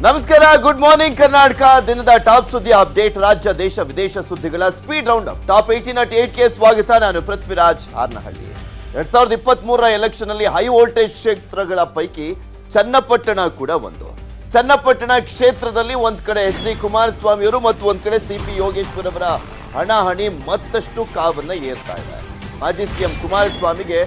ನಮಸ್ಕಾರ, good morning Karnataka. ದಿನದ top ಸುದ್ದಿ ಅಪ್ಡೇಟ್, ರಾಜ್ಯ ದೇಶ ವಿದೇಶ ಸುದ್ದಿಗಳ ಸ್ಪೀಡ್ ರೌಂಡ್ ಅಪ್. ಟಾಪ್ 18 ಸ್ವಾಗತ. ನಾನು ಪೃಥ್ವಿರಾಜ್ ಹಾರ್ನಹಳ್ಳಿ. 2023 ಎಲೆಕ್ಷನ್ ಅಲ್ಲಿ ಹೈ ವೋಲ್ಟೇಜ್ ಕ್ಷೇತ್ರಗಳ ಪೈಕಿ ಚನ್ನಪಟ್ಟಣ ಕೂಡ ಒಂದು. ಚನ್ನಪಟ್ಟಣ ಕ್ಷೇತ್ರದಲ್ಲಿ ಒಂದ್ ಕಡೆ ಎಚ್.ಡಿ. ಕುಮಾರಸ್ವಾಮಿ ಅವರು ಮತ್ತು ಒಂದ್ ಕಡೆ ಸಿ.ಪಿ. ಯೋಗೇಶ್ವರ್ ಅವರ ಹಣಾಹಣಿ ಮತ್ತಷ್ಟು ಕಾವನ್ನ ಏರ್ತಾ ಇದೆ. ಮಾಜಿ ಸಿಎಂ ಕುಮಾರಸ್ವಾಮಿಗೆ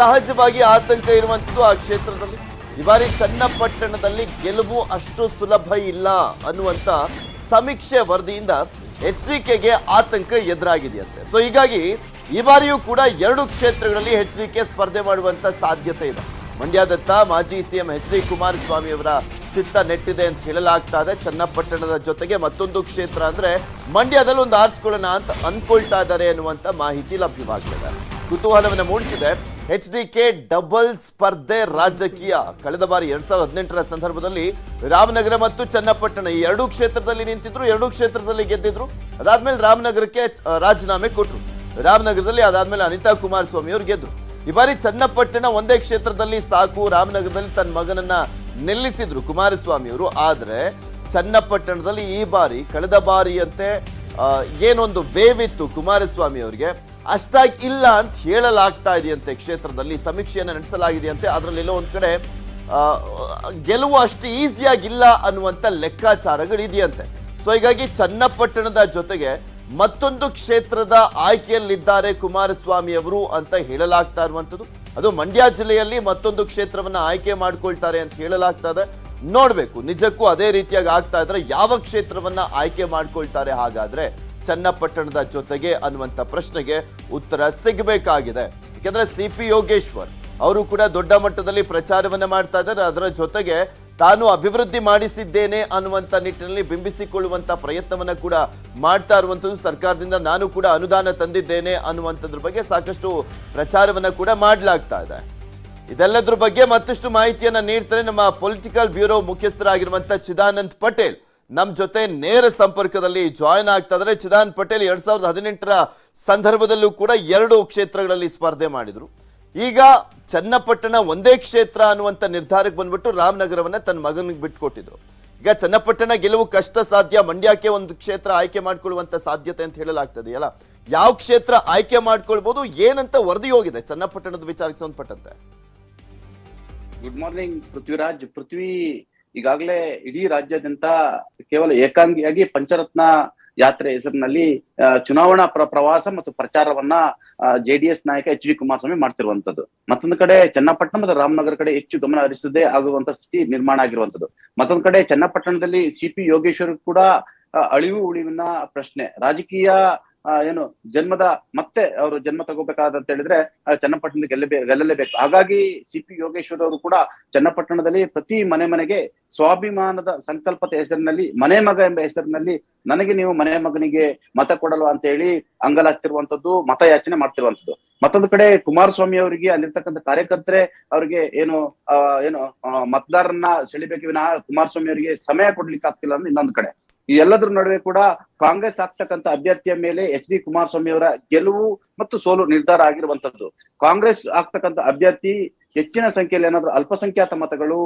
ಸಹಜವಾಗಿ ಆತಂಕ ಇರುವಂತದ್ದು ಆ ಕ್ಷೇತ್ರದಲ್ಲಿ. ಈ ಬಾರಿ ಚನ್ನಪಟ್ಟಣದಲ್ಲಿ ಗೆಲುವು ಅಷ್ಟು ಸುಲಭ ಇಲ್ಲ ಅನ್ನುವಂತ ಸಮೀಕ್ಷೆ ವರದಿಯಿಂದ ಎಚ್.ಡಿ.ಕೆಗೆ ಆತಂಕ ಎದುರಾಗಿದೆಯಂತೆ. ಸೊ ಹೀಗಾಗಿ ಈ ಬಾರಿಯೂ ಕೂಡ 2 ಕ್ಷೇತ್ರಗಳಲ್ಲಿ ಎಚ್.ಡಿ.ಕೆ ಸ್ಪರ್ಧೆ ಮಾಡುವಂತ ಸಾಧ್ಯತೆ ಇದೆ. ಮಂಡ್ಯದತ್ತ ಮಾಜಿ ಸಿಎಂ ಎಚ್.ಡಿ. ಕುಮಾರಸ್ವಾಮಿ ಅವರ ಚಿತ್ತ ನೆಟ್ಟಿದೆ ಅಂತ ಹೇಳಲಾಗ್ತಾ ಇದೆ. ಚನ್ನಪಟ್ಟಣದ ಜೊತೆಗೆ ಮತ್ತೊಂದು ಕ್ಷೇತ್ರ ಅಂದ್ರೆ ಮಂಡ್ಯದಲ್ಲಿ ಒಂದು ಆರಿಸ್ಕೊಳ್ಳೋಣ ಅಂತ ಅನ್ಕೊಳ್ತಾ ಇದ್ದಾರೆ ಅನ್ನುವಂತ ಮಾಹಿತಿ ಲಭ್ಯವಾಗ್ತದೆ. ಕುತೂಹಲವನ್ನು ಮೂಡಿಸಿದೆ ಎಚ್.ಡಿ.ಕೆ ಡಬಲ್ ಸ್ಪರ್ಧೆ ರಾಜಕೀಯ. ಕಳೆದ ಬಾರಿ 2018ರ ಸಂದರ್ಭದಲ್ಲಿ ರಾಮನಗರ ಮತ್ತು ಚನ್ನಪಟ್ಟಣ ಈ 2 ಕ್ಷೇತ್ರದಲ್ಲಿ ನಿಂತಿದ್ರು, 2 ಕ್ಷೇತ್ರದಲ್ಲಿ ಗೆದ್ದಿದ್ರು. ಅದಾದ್ಮೇಲೆ ರಾಮನಗರಕ್ಕೆ ರಾಜೀನಾಮೆ ಕೊಟ್ರು. ರಾಮನಗರದಲ್ಲಿ ಅದಾದ್ಮೇಲೆ ಅನಿತಾ ಕುಮಾರಸ್ವಾಮಿ ಅವರು ಗೆದ್ರು. ಈ ಬಾರಿ ಚನ್ನಪಟ್ಟಣ ಒಂದೇ ಕ್ಷೇತ್ರದಲ್ಲಿ ಸಾಕು, ರಾಮನಗರದಲ್ಲಿ ತನ್ನ ಮಗನನ್ನ ನಿಲ್ಲಿಸಿದ್ರು ಕುಮಾರಸ್ವಾಮಿ ಅವರು. ಆದ್ರೆ ಚನ್ನಪಟ್ಟಣದಲ್ಲಿ ಈ ಬಾರಿ ಕಳೆದ ಬಾರಿಯಂತೆ ಏನೊಂದು ವೇವ್ ಇತ್ತು ಕುಮಾರಸ್ವಾಮಿ ಅವರಿಗೆ, ಅಷ್ಟಾಗಿ ಇಲ್ಲ ಅಂತ ಹೇಳಲಾಗ್ತಾ ಇದೆಯಂತೆ. ಕ್ಷೇತ್ರದಲ್ಲಿ ಸಮೀಕ್ಷೆಯನ್ನು ನಡೆಸಲಾಗಿದೆಯಂತೆ. ಅದರಲ್ಲೆಲ್ಲೋ ಒಂದ್ ಕಡೆ ಗೆಲುವು ಅಷ್ಟು ಈಸಿಯಾಗಿಲ್ಲ ಅನ್ನುವಂಥ ಲೆಕ್ಕಾಚಾರಗಳಿದೆಯಂತೆ. ಸೊ ಹೀಗಾಗಿ ಚನ್ನಪಟ್ಟಣದ ಜೊತೆಗೆ ಮತ್ತೊಂದು ಕ್ಷೇತ್ರದ ಆಯ್ಕೆಯಲ್ಲಿದ್ದಾರೆ ಕುಮಾರಸ್ವಾಮಿ ಅವರು ಅಂತ ಹೇಳಲಾಗ್ತಾ ಇರುವಂಥದ್ದು. ಅದು ಮಂಡ್ಯ ಜಿಲ್ಲೆಯಲ್ಲಿ ಮತ್ತೊಂದು ಕ್ಷೇತ್ರವನ್ನ ಆಯ್ಕೆ ಮಾಡ್ಕೊಳ್ತಾರೆ ಅಂತ ಹೇಳಲಾಗ್ತಾ ಇದೆ. ನೋಡ್ಬೇಕು ನಿಜಕ್ಕೂ ಅದೇ ರೀತಿಯಾಗಿ ಆಗ್ತಾ ಇದ್ರೆ ಯಾವ ಕ್ಷೇತ್ರವನ್ನ ಆಯ್ಕೆ ಮಾಡ್ಕೊಳ್ತಾರೆ ಹಾಗಾದ್ರೆ ಚನ್ನಪಟ್ಟಣದ ಜೊತೆಗೆ ಅನ್ನುವಂಥ ಪ್ರಶ್ನೆಗೆ ಉತ್ತರ ಸಿಗಬೇಕಾಗಿದೆ. ಯಾಕೆಂದ್ರೆ ಸಿ.ಪಿ. ಯೋಗೇಶ್ವರ್ ಅವರು ಕೂಡ ದೊಡ್ಡ ಮಟ್ಟದಲ್ಲಿ ಪ್ರಚಾರವನ್ನ ಮಾಡ್ತಾ ಇದ್ದಾರೆ. ಅದರ ಜೊತೆಗೆ ತಾನು ಅಭಿವೃದ್ಧಿ ಮಾಡಿಸಿದ್ದೇನೆ ಅನ್ನುವಂಥ ನಿಟ್ಟಿನಲ್ಲಿ ಬಿಂಬಿಸಿಕೊಳ್ಳುವಂತ ಪ್ರಯತ್ನವನ್ನ ಕೂಡ ಮಾಡ್ತಾ ಇರುವಂಥದ್ದು. ಸರ್ಕಾರದಿಂದ ನಾನು ಕೂಡ ಅನುದಾನ ತಂದಿದ್ದೇನೆ ಅನ್ನುವಂಥದ್ರ ಬಗ್ಗೆ ಸಾಕಷ್ಟು ಪ್ರಚಾರವನ್ನ ಕೂಡ ಮಾಡಲಾಗ್ತಾ ಇದೆ. ಇದೆಲ್ಲದ್ರ ಬಗ್ಗೆ ಮತ್ತಷ್ಟು ಮಾಹಿತಿಯನ್ನ ನೀಡ್ತಾರೆ ನಮ್ಮ ಪೊಲಿಟಿಕಲ್ ಬ್ಯೂರೋ ಮುಖ್ಯಸ್ಥರಾಗಿರುವಂತ ಚಿದಾನಂದ್ ಪಟೇಲ್. ನಮ್ ಜೊತೆ ನೇರ ಸಂಪರ್ಕದಲ್ಲಿ ಜಾಯಿನ್ ಆಗ್ತಾ ಇದ್ದಾರೆ. ಚಿದಾನಂದ್ ಪಟೇಲ್ 2018ರ ಸಂದರ್ಭದಲ್ಲೂ ಕೂಡ 2 ಕ್ಷೇತ್ರಗಳಲ್ಲಿ ಸ್ಪರ್ಧೆ ಮಾಡಿದ್ರು. ಈಗ ಚನ್ನಪಟ್ಟಣ ಒಂದೇ ಕ್ಷೇತ್ರ ಅನ್ನುವಂಥ ನಿರ್ಧಾರಕ್ಕೆ ಬಂದ್ಬಿಟ್ಟು ರಾಮನಗರವನ್ನ ತನ್ನ ಮಗನಿಗೆ ಬಿಟ್ಕೊಟ್ಟಿದ್ರು. ಈಗ ಚನ್ನಪಟ್ಟಣ ಗೆಲುವು ಕಷ್ಟ ಸಾಧ್ಯ, ಮಂಡ್ಯಕ್ಕೆ ಒಂದು ಕ್ಷೇತ್ರ ಆಯ್ಕೆ ಮಾಡ್ಕೊಳ್ಳುವಂತ ಸಾಧ್ಯತೆ ಅಂತ ಹೇಳಲಾಗ್ತದೆಯಲ್ಲ, ಯಾವ ಕ್ಷೇತ್ರ ಆಯ್ಕೆ ಮಾಡ್ಕೊಳ್ಬಹುದು, ಏನಂತ ವರದಿ ಹೋಗಿದೆ ಚನ್ನಪಟ್ಟಣದ ವಿಚಾರಕ್ಕೆ ಸಂಬಂಧಪಟ್ಟಂತೆ? Good morning Prithviraj. ಈಗಾಗಲೇ ಇಡೀ ರಾಜ್ಯಾದ್ಯಂತ ಕೇವಲ ಏಕಾಂಗಿಯಾಗಿ ಪಂಚರತ್ನ ಯಾತ್ರೆ ಹೆಸರಿನಲ್ಲಿ ಚುನಾವಣಾ ಪ್ರವಾಸ ಮತ್ತು ಪ್ರಚಾರವನ್ನ ಜೆಡಿಎಸ್ ನಾಯಕ ಎಚ್.ಡಿ. ಕುಮಾರಸ್ವಾಮಿ ಮಾಡ್ತಿರುವಂತದ್ದು. ಮತ್ತೊಂದು ಕಡೆ ಚನ್ನಪಟ್ಟಣ ಮತ್ತು ರಾಮನಗರ ಕಡೆ ಹೆಚ್ಚು ಗಮನ ಹರಿಸದೇ ಆಗುವಂತ ಸ್ಥಿತಿ ನಿರ್ಮಾಣ ಆಗಿರುವಂತದ್ದು. ಮತ್ತೊಂದು ಕಡೆ ಚನ್ನಪಟ್ಟಣದಲ್ಲಿ ಸಿ.ಪಿ. ಯೋಗೇಶ್ವರ್ ಕೂಡ ಅಳಿವು ಉಳಿವಿನ ಪ್ರಶ್ನೆ, ರಾಜಕೀಯ ಏನು ಜನ್ಮದ ಮತ್ತೆ ಅವರು ಜನ್ಮ ತಗೋಬೇಕಾದಂತ ಹೇಳಿದ್ರೆ ಚನ್ನಪಟ್ಟಣದ ಗೆಲ್ಲಲೇಬೇಕು. ಹಾಗಾಗಿ ಸಿ.ಪಿ. ಯೋಗೇಶ್ವರ್ ಅವರು ಕೂಡ ಚನ್ನಪಟ್ಟಣದಲ್ಲಿ ಪ್ರತಿ ಮನೆಗೆ ಸ್ವಾಭಿಮಾನದ ಸಂಕಲ್ಪದ ಹೆಸರಿನಲ್ಲಿ ಮನೆ ಮಗ ಎಂಬ ಹೆಸರಿನಲ್ಲಿ ನನಗೆ ನೀವು ಮನೆ ಮಗನಿಗೆ ಮತ ಕೊಡಲು ಅಂತ ಹೇಳಿ ಅಂಗಲಾಗ್ತಿರುವಂತದ್ದು, ಮತಯಾಚನೆ ಮಾಡ್ತಿರುವಂತದ್ದು. ಮತ್ತೊಂದು ಕಡೆ ಕುಮಾರಸ್ವಾಮಿ ಅವರಿಗೆ ಅಲ್ಲಿರ್ತಕ್ಕಂಥ ಕಾರ್ಯಕರ್ತರೆ ಅವರಿಗೆ ಏನು ಮತದಾರರನ್ನ ಸೆಳಿಬೇಕು ವಿನಃ ಕುಮಾರಸ್ವಾಮಿ ಅವರಿಗೆ ಸಮಯ ಕೊಡ್ಲಿಕ್ಕೆ ಆಗ್ತಿಲ್ಲ ಅಂದ್ರೆ ಇನ್ನೊಂದು ಕಡೆ. ಈ ಎಲ್ಲದ್ರ ನಡುವೆ ಕೂಡ ಕಾಂಗ್ರೆಸ್ ಆಗ್ತಕ್ಕಂಥ ಅಭ್ಯರ್ಥಿಯ ಮೇಲೆ ಎಚ್.ಡಿ. ಕುಮಾರಸ್ವಾಮಿ ಅವರ ಗೆಲುವು ಮತ್ತು ಸೋಲು ನಿರ್ಧಾರ ಆಗಿರುವಂತದ್ದು. ಕಾಂಗ್ರೆಸ್ ಆಗ್ತಕ್ಕಂಥ ಅಭ್ಯರ್ಥಿ ಹೆಚ್ಚಿನ ಸಂಖ್ಯೆಯಲ್ಲಿ ಏನಾದ್ರು ಅಲ್ಪಸಂಖ್ಯಾತ ಮತಗಳು,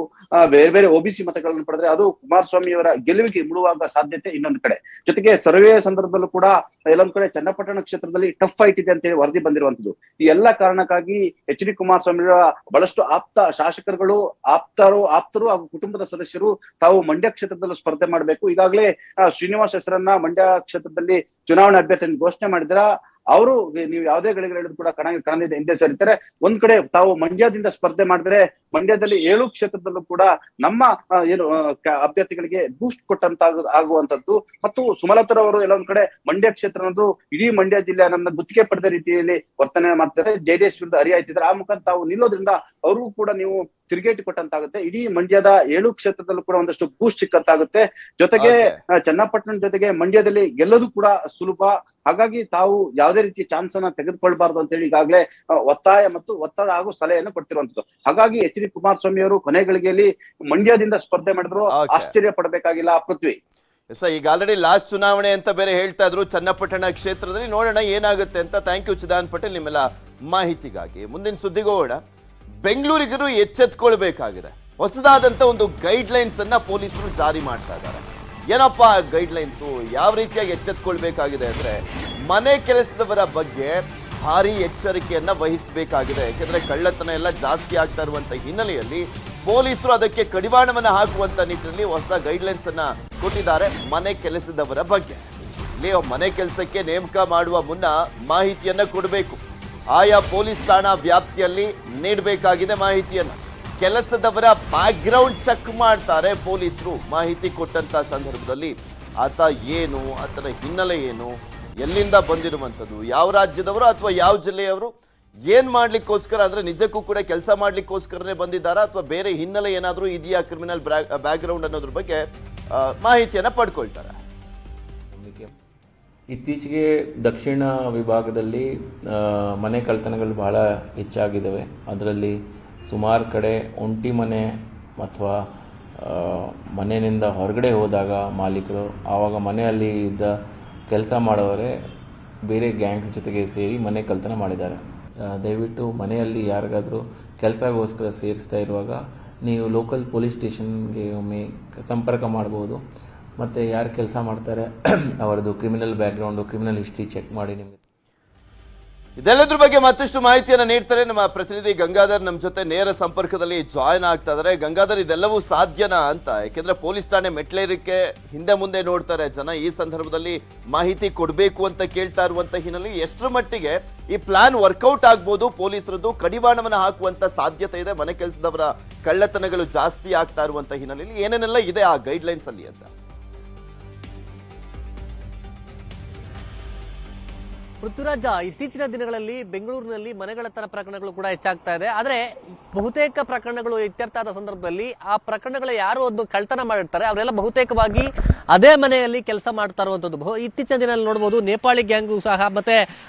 ಬೇರೆ ಬೇರೆ ಒಬಿಸಿ ಮತಗಳನ್ನು ಪಡೆದ್ರೆ ಅದು ಕುಮಾರಸ್ವಾಮಿ ಅವರ ಗೆಲುವಿಗೆ ಮುಳುವಾಗುವ ಸಾಧ್ಯತೆ ಇನ್ನೊಂದು ಕಡೆ. ಜೊತೆಗೆ ಸರ್ವೆ ಸಂದರ್ಭದಲ್ಲೂ ಕೂಡ ಎಲ್ಲೊಂದ್ ಕಡೆ ಚನ್ನಪಟ್ಟಣ ಕ್ಷೇತ್ರದಲ್ಲಿ ಟಫ್ ಫೈಟ್ ಇದೆ ಅಂತ ಹೇಳಿ ವರದಿ ಬಂದಿರುವಂತದ್ದು. ಈ ಎಲ್ಲ ಕಾರಣಕ್ಕಾಗಿ ಎಚ್.ಡಿ. ಕುಮಾರಸ್ವಾಮಿ ಅವರ ಬಹಳಷ್ಟು ಆಪ್ತ ಶಾಸಕರುಗಳು, ಆಪ್ತರು ಹಾಗೂ ಕುಟುಂಬದ ಸದಸ್ಯರು ತಾವು ಮಂಡ್ಯ ಕ್ಷೇತ್ರದಲ್ಲೂ ಸ್ಪರ್ಧೆ ಮಾಡಬೇಕು. ಈಗಾಗಲೇ ಶ್ರೀನಿವಾಸ್ ಹೆಸರನ್ನ ಮಂಡ್ಯ ಕ್ಷೇತ್ರದಲ್ಲಿ ಚುನಾವಣಾ ಅಭ್ಯರ್ಥಿಯನ್ನು ಘೋಷಣೆ ಮಾಡಿದ್ರ ಅವರು ನೀವು ಯಾವುದೇ ಗಳಿಗಳು ಹೇಳಿದ್ರು ಕೂಡ ಕಣದಿಂದ ಹಿಂದೆ ಸರಿತಾರೆ. ಒಂದ್ ಕಡೆ ತಾವು ಮಂಡ್ಯದಿಂದ ಸ್ಪರ್ಧೆ ಮಾಡಿದ್ರೆ ಮಂಡ್ಯದಲ್ಲಿ 7 ಕ್ಷೇತ್ರದಲ್ಲೂ ಕೂಡ ನಮ್ಮ ಏನು ಅಭ್ಯರ್ಥಿಗಳಿಗೆ ಬೂಸ್ಟ್ ಕೊಟ್ಟಂತ ಆಗುವಂತದ್ದು. ಮತ್ತು ಸುಮಲತಾ ಅವರು ಎಲ್ಲೊಂದ್ ಕಡೆ ಮಂಡ್ಯ ಕ್ಷೇತ್ರ ಅನ್ನೋದು ಇಡೀ ಮಂಡ್ಯ ಜಿಲ್ಲೆ ನನ್ನ ಗುತ್ತಿಗೆ ಪಡೆದ ರೀತಿಯಲ್ಲಿ ವರ್ತನೆ ಮಾಡ್ತಾರೆ, ಜೆಡಿಎಸ್ ವಿರುದ್ಧ ಹರಿಯಾಯ್ತಿದ್ದಾರೆ. ಆ ಮುಖಾಂತರ ತಾವು ನಿಲ್ಲೋದ್ರಿಂದ ಅವ್ರಿಗೂ ಕೂಡ ನೀವು ತಿರುಗೇಟು ಕೊಟ್ಟಂತಾಗುತ್ತೆ. ಇಡೀ ಮಂಡ್ಯದ 7 ಕ್ಷೇತ್ರದಲ್ಲೂ ಕೂಡ ಒಂದಷ್ಟು ಬೂಸ್ಟ್ ಸಿಕ್ಕಂತಾಗುತ್ತೆ. ಜೊತೆಗೆ ಚನ್ನಪಟ್ಟಣ ಜೊತೆಗೆ ಮಂಡ್ಯದಲ್ಲಿ ಗೆಲ್ಲೋದು ಕೂಡ ಸುಲಭ. ಹಾಗಾಗಿ ತಾವು ಯಾವುದೇ ರೀತಿಯ ಚಾನ್ಸ್ ಅನ್ನ ತೆಗೆದುಕೊಳ್ಬಾರ್ದು ಅಂತ ಹೇಳಿ ಈಗಾಗಲೇ ಒತ್ತಾಯ ಮತ್ತು ಒತ್ತಡ ಹಾಗೂ ಸಲಹೆಯನ್ನು ಕೊಡ್ತಿರುವಂತದ್ದು. ಹಾಗಾಗಿ ಎಚ್.ಡಿ. ಕುಮಾರಸ್ವಾಮಿ ಅವರು ಕೊನೆ ಗಳಿಗೆಯಲ್ಲಿ ಮಂಡ್ಯದಿಂದ ಸ್ಪರ್ಧೆ ಮಾಡಿದ್ರು ಆಶ್ಚರ್ಯ ಪಡಬೇಕಾಗಿಲ್ಲ ಪೃಥ್ವಿ. ಈಗ ಆಲ್ರೆಡಿ ಲಾಸ್ಟ್ ಚುನಾವಣೆ ಅಂತ ಬೇರೆ ಹೇಳ್ತಾ ಇದ್ರು ಚನ್ನಪಟ್ಟಣ ಕ್ಷೇತ್ರದಲ್ಲಿ. ನೋಡೋಣ ಏನಾಗುತ್ತೆ ಅಂತ. ಥ್ಯಾಂಕ್ ಯು ಚಿದಾನಂದ್ ಪಟೇಲ್ ನಿಮ್ಮೆಲ್ಲ ಮಾಹಿತಿಗಾಗಿ. ಮುಂದಿನ ಸುದ್ದಿಗೆ ಹೋಗೋಣ. ಬೆಂಗಳೂರಿಗರು ಎಚ್ಚೆತ್ಕೊಳ್ಬೇಕಾಗಿದೆ. ಹೊಸದಾದಂಥ ಒಂದು ಗೈಡ್ಲೈನ್ಸ್ ಅನ್ನ ಪೊಲೀಸರು ಜಾರಿ ಮಾಡ್ತಾ ಇದ್ದಾರೆ. ಏನಪ್ಪ ಗೈಡ್ಲೈನ್ಸು, ಯಾವ ರೀತಿಯಾಗಿ ಎಚ್ಚೆತ್ಕೊಳ್ಬೇಕಾಗಿದೆ ಅಂದ್ರೆ ಮನೆ ಕೆಲಸದವರ ಬಗ್ಗೆ ಭಾರಿ ಎಚ್ಚರಿಕೆಯನ್ನ ವಹಿಸಬೇಕಾಗಿದೆ. ಯಾಕೆಂದ್ರೆ ಕಳ್ಳತನ ಎಲ್ಲ ಜಾಸ್ತಿ ಆಗ್ತಾ ಇರುವಂತ ಹಿನ್ನೆಲೆಯಲ್ಲಿ ಪೊಲೀಸರು ಅದಕ್ಕೆ ಕಡಿವಾಣವನ್ನ ಹಾಕುವಂತ ನಿಟ್ಟಿನಲ್ಲಿ ಹೊಸ ಗೈಡ್ಲೈನ್ಸ್ ಅನ್ನ ಕೊಟ್ಟಿದ್ದಾರೆ ಮನೆ ಕೆಲಸದವರ ಬಗ್ಗೆ. ಇಲ್ಲಿ ಮನೆ ಕೆಲಸಕ್ಕೆ ನೇಮಕ ಮಾಡುವ ಮುನ್ನ ಮಾಹಿತಿಯನ್ನ ಕೊಡಬೇಕು. ಆಯಾ ಪೊಲೀಸ್ ಠಾಣಾ ವ್ಯಾಪ್ತಿಯಲ್ಲಿ ನೀಡಬೇಕಾಗಿದೆ ಮಾಹಿತಿಯನ್ನ. ಕೆಲಸದವರ ಬ್ಯಾಕ್ಗ್ರೌಂಡ್ ಚೆಕ್ ಮಾಡ್ತಾರೆ ಪೊಲೀಸರು. ಮಾಹಿತಿ ಕೊಟ್ಟಂತ ಸಂದರ್ಭದಲ್ಲಿ ಆತ ಏನು, ಆತನ ಹಿನ್ನೆಲೆ ಏನು, ಎಲ್ಲಿಂದ ಬಂದಿರುವಂಥದ್ದು, ಯಾವ ರಾಜ್ಯದವರು ಅಥವಾ ಯಾವ ಜಿಲ್ಲೆಯವರು, ಏನ್ ಮಾಡ್ಲಿಕ್ಕೋಸ್ಕರ ಅಂದ್ರೆ ನಿಜಕ್ಕೂ ಕೂಡ ಕೆಲಸ ಮಾಡ್ಲಿಕ್ಕೋಸ್ಕರನೇ ಬಂದಿದ್ದಾರಾ ಅಥವಾ ಬೇರೆ ಹಿನ್ನೆಲೆ ಏನಾದರೂ ಇದೆಯಾ, ಕ್ರಿಮಿನಲ್ ಬ್ಯಾಕ್ಗ್ರೌಂಡ್ ಅನ್ನೋದ್ರ ಬಗ್ಗೆ ಮಾಹಿತಿಯನ್ನ ಪಡ್ಕೊಳ್ತಾರೆ. ಇತ್ತೀಚೆಗೆ ದಕ್ಷಿಣ ವಿಭಾಗದಲ್ಲಿ ಮನೆ ಕಳ್ಳತನಗಳು ಬಹಳ ಹೆಚ್ಚಾಗಿದ್ದಾವೆ. ಅದರಲ್ಲಿ ಸುಮಾರು ಕಡೆ ಒಂಟಿ ಮನೆ ಅಥವಾ ಮನೆಯಿಂದ ಹೊರಗಡೆ ಹೋದಾಗ ಮಾಲೀಕರು ಆವಾಗ ಮನೆಯಲ್ಲಿ ಇದ್ದ ಕೆಲಸ ಮಾಡೋವರೇ ಬೇರೆ ಗ್ಯಾಂಗ್ಸ್ ಜೊತೆಗೆ ಸೇರಿ ಮನೆ ಕಳ್ಳತನ ಮಾಡಿದ್ದಾರೆ. ದಯವಿಟ್ಟು ಮನೆಯಲ್ಲಿ ಯಾರಿಗಾದರೂ ಕೆಲಸಗೋಸ್ಕರ ಸೇರಿಸ್ತಾ ಇರುವಾಗ ನೀವು ಲೋಕಲ್ ಪೊಲೀಸ್ ಸ್ಟೇಷನ್ಗೆ ಒಮ್ಮೆ ಸಂಪರ್ಕ ಮಾಡ್ಬೋದು. ಮತ್ತು ಯಾರು ಕೆಲಸ ಮಾಡ್ತಾರೆ ಅವರದ್ದು criminal background, criminal history check ಮಾಡಿ ನಿಮಗೆ. ಇದೆಲ್ಲದ್ರ ಬಗ್ಗೆ ಮತ್ತಷ್ಟು ಮಾಹಿತಿಯನ್ನು ನೀಡ್ತಾರೆ ನಮ್ಮ ಪ್ರತಿನಿಧಿ ಗಂಗಾಧರ್. ನಮ್ಮ ಜೊತೆ ನೇರ ಸಂಪರ್ಕದಲ್ಲಿ ಜಾಯ್ನ್ ಆಗ್ತಾ ಇದ್ದಾರೆ. ಗಂಗಾಧರ್, ಇದೆಲ್ಲವೂ ಸಾಧ್ಯನಾ ಅಂತ? ಯಾಕೆಂದ್ರೆ ಪೊಲೀಸ್ ಠಾಣೆ ಮೆಟ್ಲೇರಿಕೆ ಹಿಂದೆ ಮುಂದೆ ನೋಡ್ತಾರೆ ಜನ. ಈ ಸಂದರ್ಭದಲ್ಲಿ ಮಾಹಿತಿ ಕೊಡಬೇಕು ಅಂತ ಕೇಳ್ತಾ ಇರುವಂತ ಹಿನ್ನೆಲೆ ಎಷ್ಟರ ಮಟ್ಟಿಗೆ ಈ ಪ್ಲಾನ್ ವರ್ಕೌಟ್ ಆಗ್ಬೋದು, ಪೊಲೀಸರದ್ದು ಕಡಿವಾಣವನ್ನು ಹಾಕುವಂತ ಸಾಧ್ಯತೆ ಇದೆ? ಮನೆ ಕೆಲಸದವರ ಕಳ್ಳತನಗಳು ಜಾಸ್ತಿ ಆಗ್ತಾ ಇರುವಂತ ಹಿನ್ನೆಲೆಯಲ್ಲಿ ಏನೇನೆಲ್ಲ ಇದೆ ಆ ಗೈಡ್ಲೈನ್ಸ್ ಅಲ್ಲಿ ಅಂತ? ಪೃಥ್ವಿರಾಜ, ಇತ್ತೀಚಿನ ದಿನಗಳಲ್ಲಿ ಬೆಂಗಳೂರಿನಲ್ಲಿ ಮನೆಗಳ್ಳತನ ಪ್ರಕರಣಗಳು ಕೂಡ ಹೆಚ್ಚಾಗ್ತಾ ಇದೆ. ಆದರೆ ಬಹುತೇಕ ಪ್ರಕರಣಗಳು ಇತ್ಯರ್ಥ ಆದ ಸಂದರ್ಭದಲ್ಲಿ ಆ ಪ್ರಕರಣಗಳ ಯಾರು ಒಂದು ಕಳ್ಳತನ ಮಾಡಿರ್ತಾರೆ ಅವರೆಲ್ಲ ಬಹುತೇಕವಾಗಿ ಅದೇ ಮನೆಯಲ್ಲಿ ಕೆಲಸ ಮಾಡ್ತಾ ಇರುವಂತದ್ದು. ಇತ್ತೀಚಿನ ದಿನದಲ್ಲಿ ನೋಡಬಹುದು ನೇಪಾಳಿ ಗ್ಯಾಂಗು ಸಹ ಮತ್ತೆ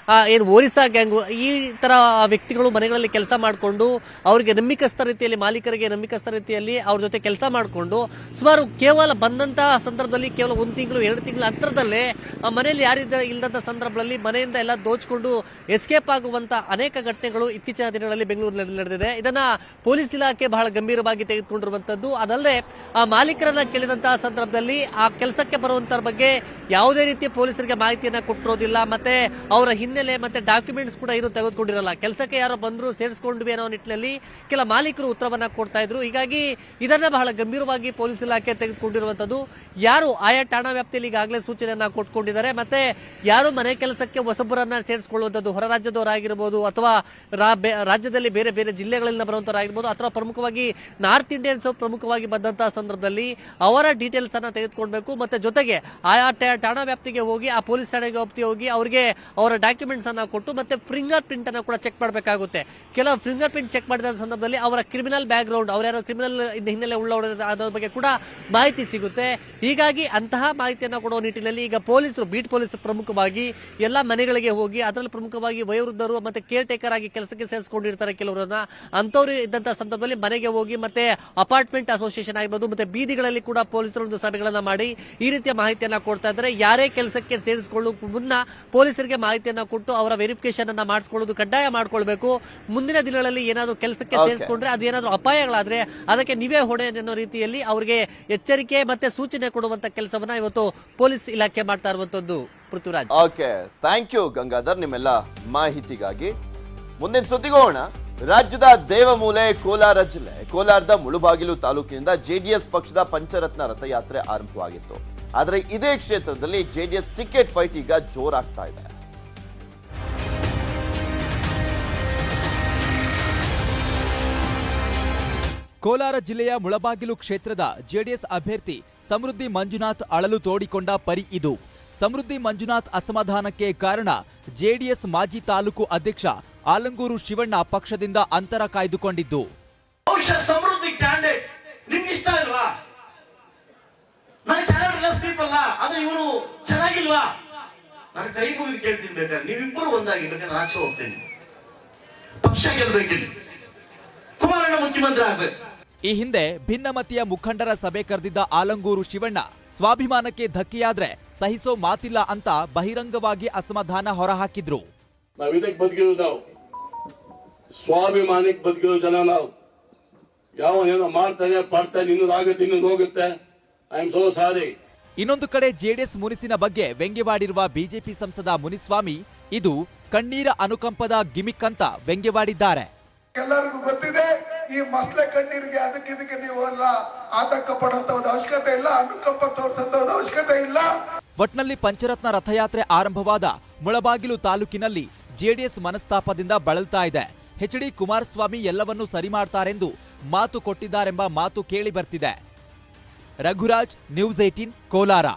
ಏನು ಒರಿಸ್ಸಾ ಗ್ಯಾಂಗು ಈ ತರ ವ್ಯಕ್ತಿಗಳು ಮನೆಗಳಲ್ಲಿ ಕೆಲಸ ಮಾಡಿಕೊಂಡು ಅವರಿಗೆ ನಂಬಿಕಸ್ಥ ರೀತಿಯಲ್ಲಿ, ಮಾಲೀಕರಿಗೆ ನಂಬಿಕಸ್ಥ ರೀತಿಯಲ್ಲಿ ಅವ್ರ ಜೊತೆ ಕೆಲಸ ಮಾಡಿಕೊಂಡು ಸುಮಾರು ಕೇವಲ ಬಂದಂತಹ ಸಂದರ್ಭದಲ್ಲಿ ಕೇವಲ 1 ತಿಂಗಳು 2 ತಿಂಗಳ ಅಂತರದಲ್ಲೇ ಆ ಮನೆಯಲ್ಲಿ ಯಾರಿದ್ದ ಇಲ್ಲದಂತ ಸಂದರ್ಭದಲ್ಲಿ ಮನೆಯಿಂದ ಎಲ್ಲ ದೋಚಿಕೊಂಡು ಎಸ್ಕೇಪ್ ಆಗುವಂತ ಅನೇಕ ಘಟನೆಗಳು ಇತ್ತೀಚಿನ ದಿನಗಳಲ್ಲಿ ಬೆಂಗಳೂರಿನಲ್ಲಿ ನಡೆದಿದೆ. ಇದನ್ನ ಪೊಲೀಸ್ ಇಲಾಖೆ ಬಹಳ ಗಂಭೀರವಾಗಿ ತೆಗೆದುಕೊಂಡಿರುವಂತದ್ದು. ಅದಲ್ಲದೆ ಆ ಮಾಲೀಕರನ್ನ ಕೇಳಿದಂತಹ ಸಂದರ್ಭದಲ್ಲಿ ಆ ಕೆಲಸಕ್ಕೆ ಬರುವಂತರ ಬಗ್ಗೆ ಯಾವುದೇ ರೀತಿಯ ಪೊಲೀಸರಿಗೆ ಮಾಹಿತಿಯನ್ನ ಕೊಟ್ಟಿರೋದಿಲ್ಲ. ಮತ್ತೆ ಅವರ ಹಿನ್ನೆಲೆ ಮತ್ತೆ ಡಾಕ್ಯುಮೆಂಟ್ಸ್ ಕೂಡ ಏನು ತೆಗೆದುಕೊಂಡಿರಲ್ಲ. ಕೆಲಸಕ್ಕೆ ಯಾರೋ ಬಂದ್ರು ಸೇರಿಸ್ಕೊಂಡ್ವಿ ಅನ್ನೋ ನಿಟ್ಟಿನಲ್ಲಿ ಕೆಲ ಮಾಲೀಕರು ಉತ್ತರವನ್ನ ಕೊಡ್ತಾ ಇದ್ರು. ಹೀಗಾಗಿ ಇದನ್ನ ಬಹಳ ಗಂಭೀರವಾಗಿ ಪೊಲೀಸ್ ಇಲಾಖೆ ತೆಗೆದುಕೊಂಡಿರುವಂತದ್ದು. ಯಾರು ಆಯಾ ಠಾಣಾ ವ್ಯಾಪ್ತಿಯಲ್ಲಿ ಈಗಾಗಲೇ ಸೂಚನೆಯನ್ನ ಕೊಟ್ಕೊಂಡಿದ್ದಾರೆ. ಮತ್ತೆ ಯಾರು ಮನೆ ಕೆಲಸಕ್ಕೆ ಹೊಸಬರನ್ನ ಸೇರಿಸಿಕೊಳ್ಳುವಂಥದ್ದು ಹೊರ ರಾಜ್ಯದವರಾಗಿರ್ಬೋದು ಅಥವಾ ರಾಜ್ಯದಲ್ಲಿ ಬೇರೆ ಬೇರೆ ಜಿಲ್ಲೆಗಳಿಂದ ಬರುವಂತವರಾಗಿರ್ಬೋದು ಅಥವಾ ಪ್ರಮುಖವಾಗಿ ನಾರ್ತ್ ಇಂಡಿಯನ್ಸ್ ಪ್ರಮುಖವಾಗಿ ಬಂದಂತಹ ಸಂದರ್ಭದಲ್ಲಿ ಅವರ ಡೀಟೇಲ್ಸ್ ಅನ್ನ ತೆಗೆದುಕೊಳ್ಬೇಕು. ಮತ್ತೆ ಜೊತೆಗೆ ಆಯಾ ಠಾಣಾ ವ್ಯಾಪ್ತಿಗೆ ಹೋಗಿ ಆ ಪೊಲೀಸ್ ಠಾಣೆಗೆ ಹೋಗಿ ಅವರಿಗೆ ಅವರ ಡಾಕ್ಯುಮೆಂಟ್ಸ್ ಅನ್ನ ಕೊಟ್ಟು ಮತ್ತೆ ಫಿಂಗರ್ ಪ್ರಿಂಟ್ ಅನ್ನ ಕೂಡ ಚೆಕ್ ಮಾಡಬೇಕಾಗುತ್ತೆ. ಕೆಲವು ಫಿಂಗರ್ ಪ್ರಿಂಟ್ ಚೆಕ್ ಮಾಡಿದ ಸಂದರ್ಭದಲ್ಲಿ ಅವರ ಕ್ರಿಮಿನಲ್ ಬ್ಯಾಕ್ಗ್ರೌಂಡ್, ಅವ್ರ ಯಾರು ಕ್ರಿಮಿನಲ್ ಹಿನ್ನೆಲೆ ಉಳ್ಳವರ ಅದರ ಬಗ್ಗೆ ಕೂಡ ಮಾಹಿತಿ ಸಿಗುತ್ತೆ. ಹೀಗಾಗಿ ಅಂತಹ ಮಾಹಿತಿಯನ್ನು ಕೊಡುವ ನಿಟ್ಟಿನಲ್ಲಿ ಈಗ ಪೊಲೀಸರು, ಬೀಟ್ ಪೊಲೀಸರು ಪ್ರಮುಖವಾಗಿ ಎಲ್ಲ ಮನೆಗಳಿಗೆ ಹೋಗಿ ಅದರಲ್ಲಿ ಪ್ರಮುಖವಾಗಿ ವಯೋವೃದ್ಧರು ಮತ್ತೆ ಕೇರ್ ಟೇಕರ್ ಆಗಿ ಕೆಲಸಕ್ಕೆ ಸೇರಿಸಿಕೊಂಡಿರ್ತಾರೆ ಕೆಲವರನ್ನ. ಅಂತವರು ಇದ್ದಂತಹ ಸಂದರ್ಭದಲ್ಲಿ ಮನೆಗೆ ಹೋಗಿ ಮತ್ತೆ ಅಪಾರ್ಟ್ಮೆಂಟ್ ಅಸೋಸಿಯೇಷನ್ ಆಗಿರ್ಬೋದು ಮತ್ತೆ ಬೀದಿಗಳಲ್ಲಿ ಕೂಡ ಪೊಲೀಸರು ಒಂದು ಸಭೆಗಳನ್ನ ಮಾಡಿ ಈ ರೀತಿಯ ಮಾಹಿತಿಯನ್ನ ಕೊಡ್ತಾ ಇದ್ದಾರೆ. ಯಾರೇ ಕೆಲಸಕ್ಕೆ ಸೇರಿಸಿಕೊಳ್ಳುವ ಮುನ್ನ ಪೊಲೀಸರಿಗೆ ಮಾಹಿತಿಯನ್ನ ಕೊಟ್ಟು ಅವರ ವೆರಿಫಿಕೇಶನ್ ಅನ್ನ ಮಾಡಿಸ್ಕೊಳ್ಳೋದು ಕಡ್ಡಾಯ ಮಾಡ್ಕೊಳ್ಬೇಕು. ಮುಂದಿನ ದಿನಗಳಲ್ಲಿ ಏನಾದರೂ ಕೆಲಸಕ್ಕೆ ಸೇರಿಸಿಕೊಂಡ್ರೆ ಅದು ಏನಾದರೂ ಅಪಾಯಗಳಾದ್ರೆ ಅದಕ್ಕೆ ನೀವೇ ಹೊಣೆ ಅನ್ನೋ ರೀತಿಯಲ್ಲಿ ಅವರಿಗೆ ಎಚ್ಚರಿಕೆ ಮತ್ತೆ ಸೂಚನೆ ಕೊಡುವಂತ ಕೆಲಸವನ್ನ ಇವತ್ತು ಪೊಲೀಸ್ ಇಲಾಖೆ ಮಾಡ್ತಾ ಇರುವಂತದ್ದು. Prithviraj, okay, thank you Gangadhar ನಿಮ್ಮೆಲ್ಲ ಮಾಹಿತಿಗಾಗಿ. ಮುಂದಿನ ಸುದ್ದಿಗೋಣ. ರಾಜ್ಯದ ದೇವಮೂಲೆ ಕೋಲಾರ ಜಿಲ್ಲೆ ಕೋಲಾರದ ಮುಳುಬಾಗಿಲು ತಾಲೂಕಿನಿಂದ ಜೆಡಿಎಸ್ ಪಕ್ಷದ ಪಂಚರತ್ನ ರಥಯಾತ್ರೆ ಆರಂಭವಾಗಿತ್ತು. ಆದರೆ ಇದೇ ಕ್ಷೇತ್ರದಲ್ಲಿ ಜೆಡಿಎಸ್ ಟಿಕೆಟ್ ಫೈಟ್ ಈಗ ಜೋರಾಗ್ತಾ ಇದೆ. ಕೋಲಾರ ಜಿಲ್ಲೆಯ ಮುಳಬಾಗಿಲು ಕ್ಷೇತ್ರದ ಜೆಡಿಎಸ್ ಅಭ್ಯರ್ಥಿ ಸಮೃದ್ಧಿ ಮಂಜುನಾಥ್ ಅಳಲು ತೋಡಿಕೊಂಡ ಪರಿ ಇದು. ಸಮೃದ್ಧಿ ಮಂಜುನಾಥ್ ಅಸಮಾಧಾನಕ್ಕೆ ಕಾರಣ ಜೆಡಿಎಸ್ ಮಾಜಿ ತಾಲೂಕು ಅಧ್ಯಕ್ಷ ಆಲಂಗೂರು ಶಿವಣ್ಣ ಪಕ್ಷದಿಂದ ಅಂತರ ಕಾಯ್ದುಕೊಂಡಿದ್ದು. ಸಮೃದ್ಧಿ ಕ್ಯಾಂಡಿಡೇಟ್ ನಿಮ್ಗೆ ಇಷ್ಟ ಇಲ್ವಾ? ನನಗೆ ಕ್ಯಾಂಡಿಡೇಟ್ ಪೀಪಲ್ ಆದ್ರೆ ಇವರು ಚೆನ್ನಾಗಿಲ್ವಾ? ನಾನು ಕೈ ಮುಗಿದು ಕೇಳ್ತೀನಿ, ಬೇಕಾದ್ರೆ ನೀವಿಬ್ಬರು ಒಂದಾಗಿ ಬೇಕಾದ್ರೆ ಆಚೆ ಹೋಗ್ತೀನಿ. ಪಕ್ಷ ಗೆಲ್ಬೇಕಿಲ್ಲ, ಕುಮಾರಣ್ಣ ಮುಖ್ಯಮಂತ್ರಿ ಆಗ್ಬೇಕು. ಈ ಹಿಂದೆ ಭಿನ್ನಮತೀಯ ಮುಖಂಡರ ಸಭೆ ಕರೆದಿದ್ದ ಆಲಂಗೂರು ಶಿವಣ್ಣ ಸ್ವಾಭಿಮಾನಕ್ಕೆ ಧಕ್ಕೆಯಾದ್ರೆ ಸಹಿಸೋ ಮಾತಿಲ್ಲ ಅಂತ ಬಹಿರಂಗವಾಗಿ ಅಸಮಾಧಾನ ಹೊರಹಾಕಿದ್ರು. ನಾವು ಇದಕ್ಕೆ ಬದುಕಿರೋ, ನಾವು ಸ್ವಾಭಿಮಾನಕ್ಕೆ ಬದುಕಿರೋ ಜನ. ನಾವು ಯಾವ ಏನೋ ಮಾಡ್ತಾನೆ ಪಾಡ್ತಾನೆ, ಇನ್ನೊಂದಾಗುತ್ತೆ ಇನ್ನೊಂದು ಹೋಗುತ್ತೆ. I am so sorry. ಇನ್ನೊಂದು ಕಡೆ ಜೆಡಿಎಸ್ ಮುನಿಸಿನ ಬಗ್ಗೆ ವ್ಯಂಗ್ಯವಾಡಿರುವ ಬಿಜೆಪಿ ಸಂಸದ ಮುನಿಸ್ವಾಮಿ ಇದು ಕಣ್ಣೀರ ಅನುಕಂಪದ ಗಿಮಿಕ್ ಅಂತ ವ್ಯಂಗ್ಯವಾಡಿದ್ದಾರೆ. ಎಲ್ಲರಿಗೂ ಗೊತ್ತಿದೆ, ಈ ಮಸಳೆ ಕಣ್ಣೀರಿಗೆ ಅದಕ್ಕೆ ನೀವು ಆತಂಕ ಪಡುವಂತ ಅವಶ್ಯಕತೆ ಇಲ್ಲ, ಅನುಕಂಪ ತೋರಿಸಂತ ಅವಶ್ಯಕತೆ ಇಲ್ಲ. ಒಟ್ನಲ್ಲಿ ಪಂಚರತ್ನ ರಥಯಾತ್ರೆ ಆರಂಭವಾದ ಮುಳಬಾಗಿಲು ತಾಲೂಕಿನಲ್ಲಿ ಜೆಡಿಎಸ್ ಮನಸ್ತಾಪದಿಂದ ಬಳಲ್ತಾ ಇದೆ. ಎಚ್.ಡಿ. ಕುಮಾರಸ್ವಾಮಿ ಎಲ್ಲವನ್ನೂ ಸರಿ ಮಾಡ್ತಾರೆಂದು ಮಾತು ಕೊಟ್ಟಿದ್ದಾರೆಂಬ ಮಾತು ಕೇಳಿ ಬರ್ತಿದೆ. ರಘುರಾಜ್, ನ್ಯೂಸ್ 18, ಕೋಲಾರ.